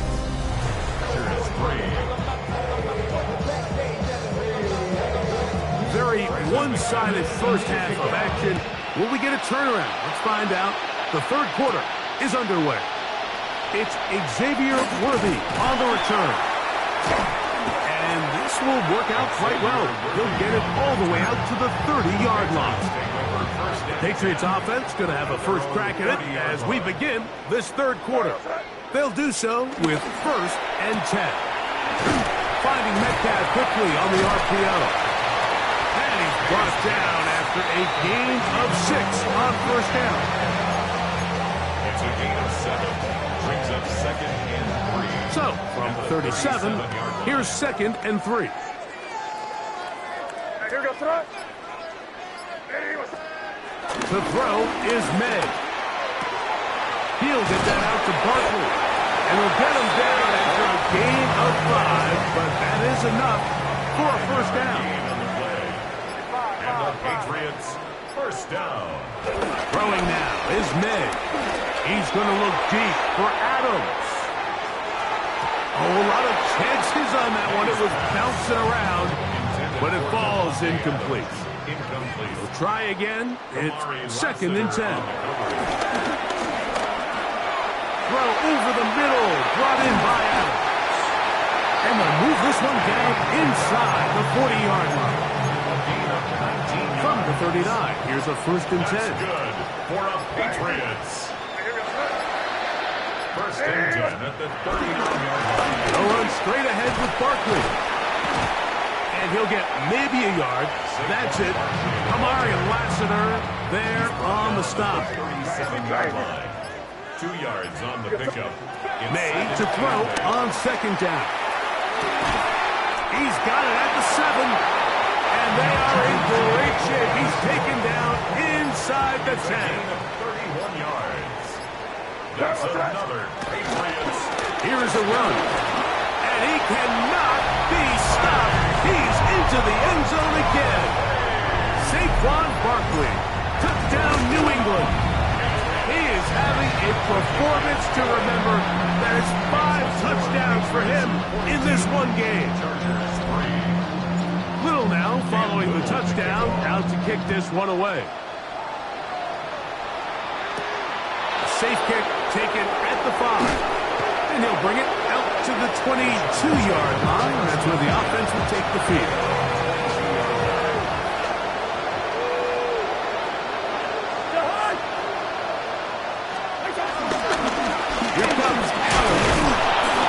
Very one-sided first half of action. Will we get a turnaround? Let's find out. The 3rd quarter is underway. It's Xavier Worthy on the return. And this will work out quite well. He'll get it all the way out to the 30-yard line. Patriots offense going to have a first crack at it as we begin this 3rd quarter. They'll do so with 1st and 10. Finding Metcalf quickly on the RPO. And he's brought down after a gain of 6 on 1st down. It's a gain of 7. Brings up 2nd and 3. So, from the 37, here's 2nd and 3. Here goes throw. The throw is May. He'll get that out to Barkley. And he'll get him down after a gain of 5, but that is enough for a first down. And the Patriots, first down. Throwing now is May. He's going to look deep for Adams. Oh, a lot of chances on that one. It was bouncing around, but it falls incomplete. We'll try again. It's 2nd and 10. Throw over the middle, brought in by Adams. And they'll move this one down inside the 40-yard line. From the 39, here's a 1st and 10. That's good for the Patriots. 1st and 10 at the 39-yard line. They'll run straight ahead with Barkley. And he'll get maybe a yard. That's it. Amari Lassiter there on the stop. 37-yard line. 2 yards on the pickup. May to throw on 2nd down. He's got it at the 7. And they are in great shape. He's taken down inside the 10. 31 yards. That's another Patriots. Here's a run. And he cannot be stopped. He's into the end zone again. Saquon Barkley. Touchdown, New England. He is having a performance to remember. That is 5 touchdowns for him in this one game. Little now following the touchdown, out to kick this one away. A safe kick taken at the 5. And he'll bring it out to the 22-yard line. That's where the offense will take the field. Here comes Allen.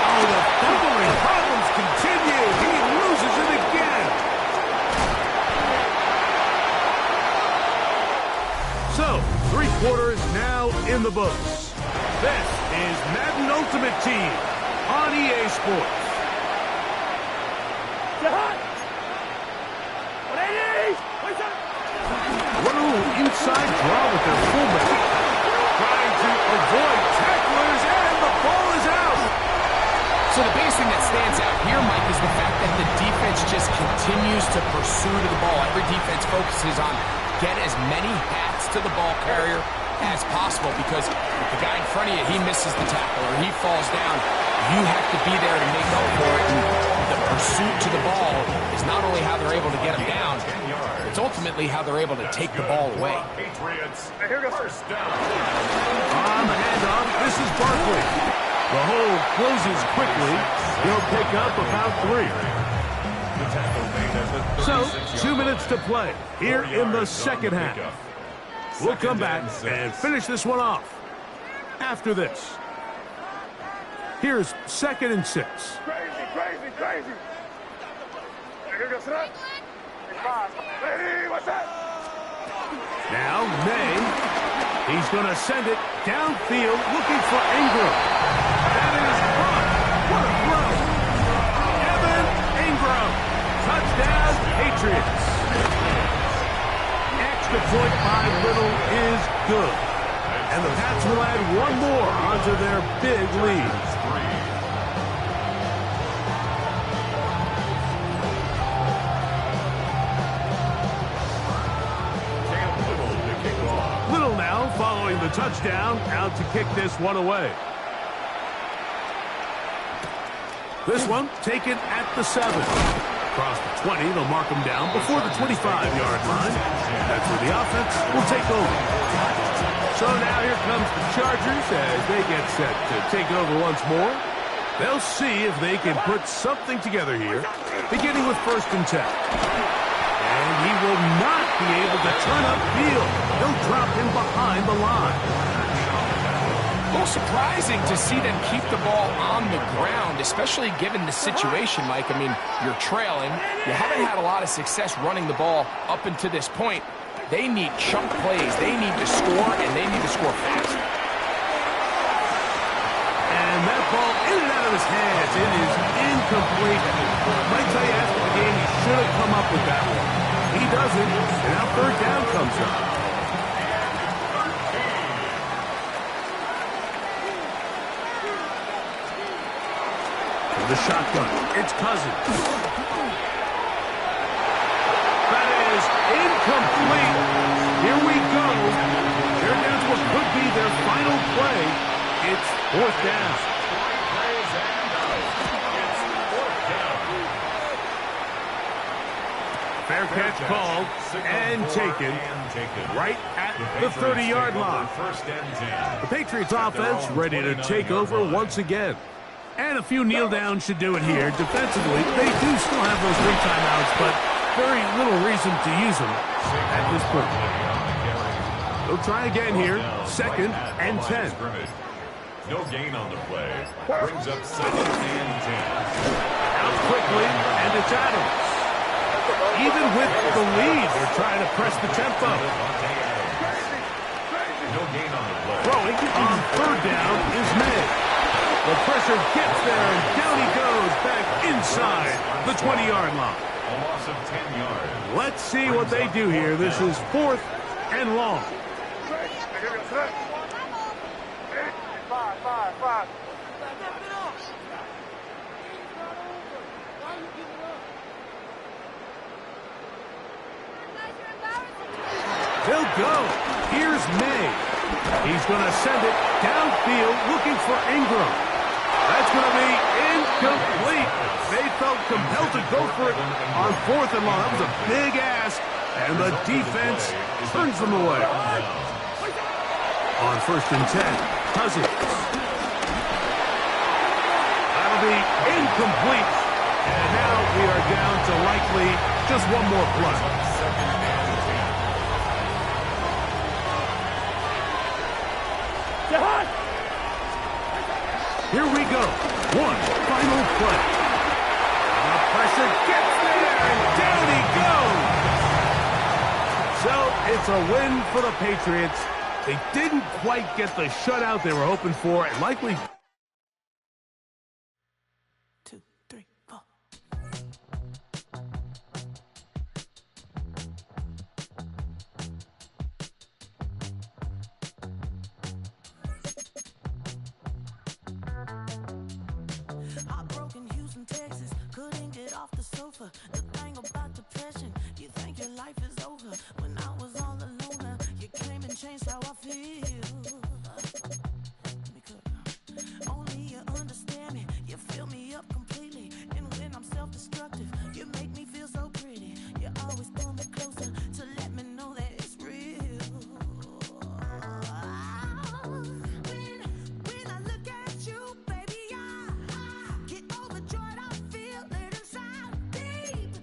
Oh, the fumbling problems continue. He loses it again. So, 3 quarters now in the books. This is Madden Ultimate Team on EA Sports. What a little inside draw with their fullback. Trying to avoid tacklers, and the ball is out. So the biggest thing that stands out here, Mike, is the fact that the defense just continues to pursue to the ball. Every defense focuses on get as many hats to the ball carrier as possible, because if the guy in front of you, he misses the tackle or he falls down, you have to be there to make up for it. And the pursuit to the ball is not only how they're able to get him down, it's ultimately how they're able to take the ball away. Patriots. First down. On the handoff, this is Barkley. The hole closes quickly. He'll pick up about 3. So, 2 minutes to play here in the second half. We'll come back and finish this one off after this. Here's 2nd and 6. Crazy. Now, May. He's going to send it downfield looking for Ingram. That is caught. What a throw. Evan Ingram. Touchdown, Patriots. Extra point by Little is good. And the Pats will add one more onto their big lead. Little now following the touchdown, out to kick this one away. This one taken at the 7. Across the 20, they'll mark him down before the 25-yard line. That's where the offense will take over. So now here comes the Chargers as they get set to take over once more. They'll see if they can put something together here, beginning with 1st and 10. And he will not be able to turn upfield. They'll drop him behind the line. A little surprising to see them keep the ball on the ground, especially given the situation, Mike. I mean, you're trailing. You haven't had a lot of success running the ball up until this point. They need chunk plays. They need to score, and they need to score fast. And that ball in and out of his hands. It is incomplete. Might tell you after the game he should have come up with that one. He doesn't, and now 3rd down comes up. The shotgun. It's Cousins. That is incomplete. Here we go. Here goes what could be their final play. It's 4th down. Fair catch called and taken right at the 30-yard line. The Patriots offense ready to take over once again. And a few kneel downs should do it here. Defensively, they do still have those 3 timeouts, but very little reason to use them at this point. They'll try again here. 2nd and 10. No gain on the play. Brings up 2nd and 10. Out quickly, and it's Adams. Even with the lead, they're trying to press the tempo. No gain on the play. Throwing on 3rd down is May. The pressure gets there, and down he goes back inside the 20-yard line. A loss of 10 yards. Let's see what they do here. This is 4th and long. 5. They'll go. Here's May. He's going to send it downfield looking for Ingram. That's going to be incomplete. They felt compelled to go for it on 4th and long. That was a big ask, and the defense turns them away. On 1st and 10, Cousins. That'll be incomplete. And now we are down to likely just one more play. Here we go. One final play. The pressure gets there, and down he goes. So it's a win for the Patriots. They didn't quite get the shutout they were hoping for, and likely... 2, 3, 4. Heartbroken Houston, Texas, couldn't get off the sofa. The thing about depression, you think your life is over. When I was all alone, you came and changed how I feel. Only you understand me, you fill me up completely. And when I'm self-destructive, you make me feel so pretty. You always pull me closer to let me know that it's real. When I look at you, baby, I get overjoyed. I feel it inside deep.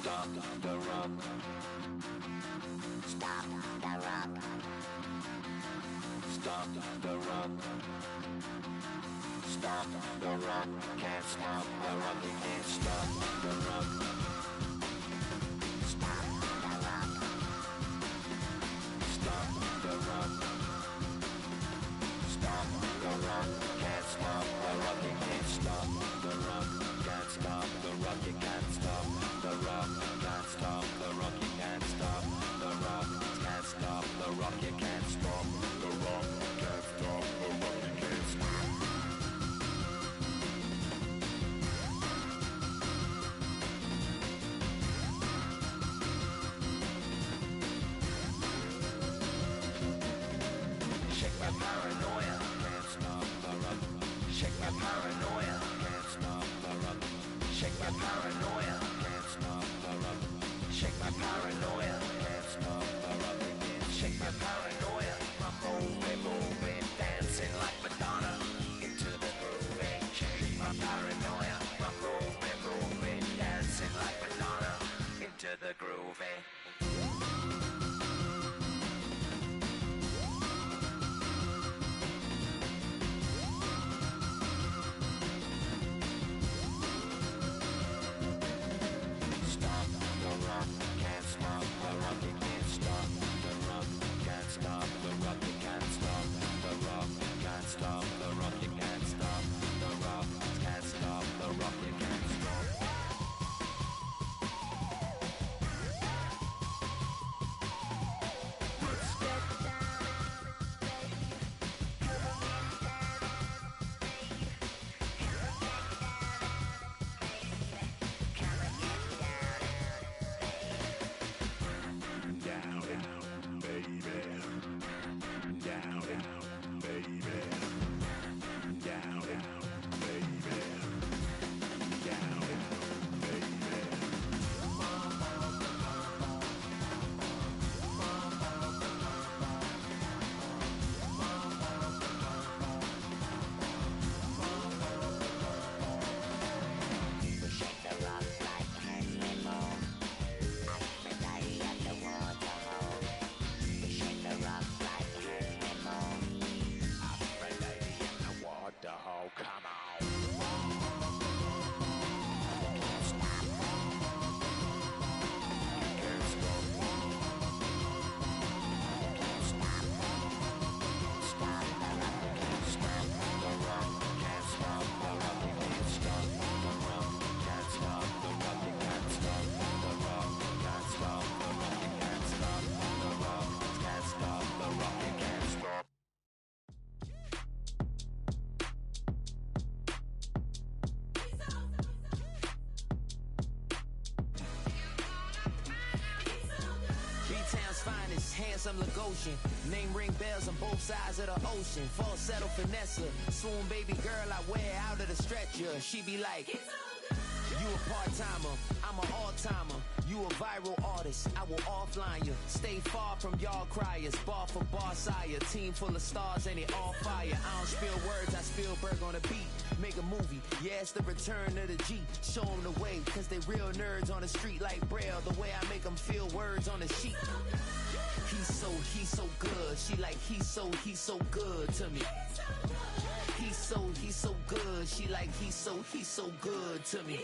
Stop the rock. Stop the rock. Stop the rock. Stop the rock. Can't stop the rock. You can't stop the rock. Stop the rock. Stop the rock. Stop the rock. Can't stop the rock. You can't stop the rock. Can't stop the rock. You can't stop the rock. Can't stop the rock. You can't stop the rock. Can't stop the rock. You can't stop the rock. Can't stop the rock. You can't stop. Shake my paranoia. Can't stop the rock. Shake my paranoia. Can't stop the rock. Shake my paranoia. Can't stop the rock. Shake my paranoia. Can't stop the rock. Shake my paranoia. I'm moving, dancing like Madonna into the groove. Shake my paranoia. I'm moving, dancing like Madonna into the groove. Stop the rock, can't stop the rock, you can't stop the rock, can't stop the rock, you can't stop the rock, can't stop the rock, you can't stop the rock, can't stop the rock, you can't stop. Down, down, baby. Down, down, baby. Down, down, baby. Down, down, baby. Shake the rock like animal. Aphrodite at the waterhole. Shake the rock like animal. Aphrodite at the waterhole. Come on. Can't stop. Can't stop. Can't stop. Stop the rock. Can't stop the rock. Can't stop the rock. Can't stop the rock. Can't stop the rock. You can't stop the rock. Can't stop the rock. You can't stop the rock. Can't stop the rock. You can't stop. B-Town's finest, handsome Lagosian. Name ring bells on both sides of the ocean. Falsetto finesse, swoon baby girl I wear out of the stretcher. She be like, you a part-timer, I'm an all-timer. You a viral artist, I will offline you. Stay far from y'all criers, bar for bar sire. Team full of stars and it all fire. I don't spill words, I Spielberg on the beat. Make a movie, yeah, it's the return of the G. Show them the way, cause they real nerds on the street like Braille. The way I make them feel words on the sheet. He's so good. She like, he's so good to me. He's so good. She like, he's so good to me.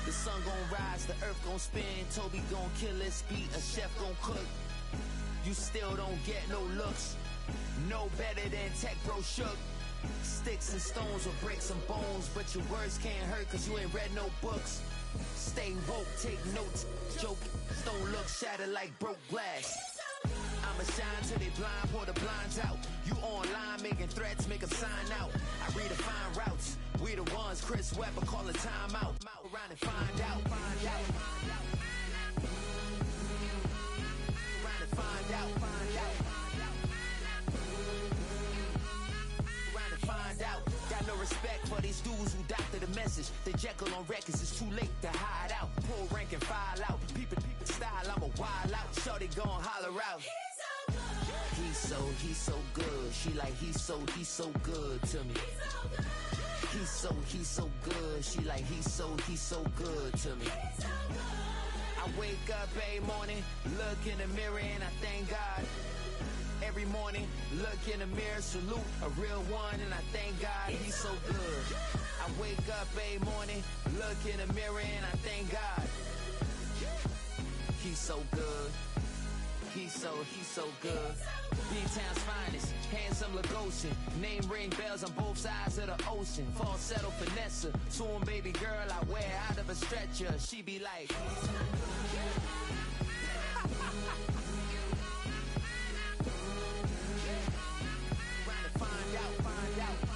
The sun gon' rise, the earth gon' spin. Toby gon' kill this beat, a chef gon' cook. You still don't get no looks. No better than Tech Bro Shook. Sticks and stones will break some bones, but your words can't hurt cause you ain't read no books. Stay woke, take notes, joke. Stone look shattered like broke glass. I'ma shine till they blind, pour the blinds out. You online making threats, make them sign out. I redefine routes. We the ones Chris Webber call a timeout. Around and find out. Around and find out. Around and find out. Got no respect for these dudes who doctor the message. They Jekyll on records, it's too late to hide out. Pull rank and file out. People style, I'm a wild out. Shorty gon' holler out. He's so good. She like, he's so good to me. He's so good. She like, he's so good to me. I I wake up every morning, look in the mirror and I thank God. Every morning, look in the mirror, salute a real one, and I thank God he's so good. I wake up every morning, look in the mirror and I thank God. He's so good. He's so good. D-Town's finest, handsome Lagosian. Name ring bells on both sides of the ocean. Falsetto finesse, soon baby girl I wear out of a stretcher. She be like, find out.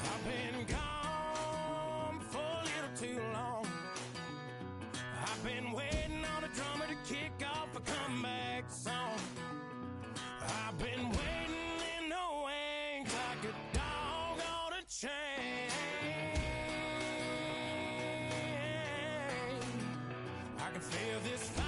I've been gone for a little too long. I've been waiting on a drummer to kick off a comeback song. I've been waiting in the wings like a dog on a chain. I can feel this fire.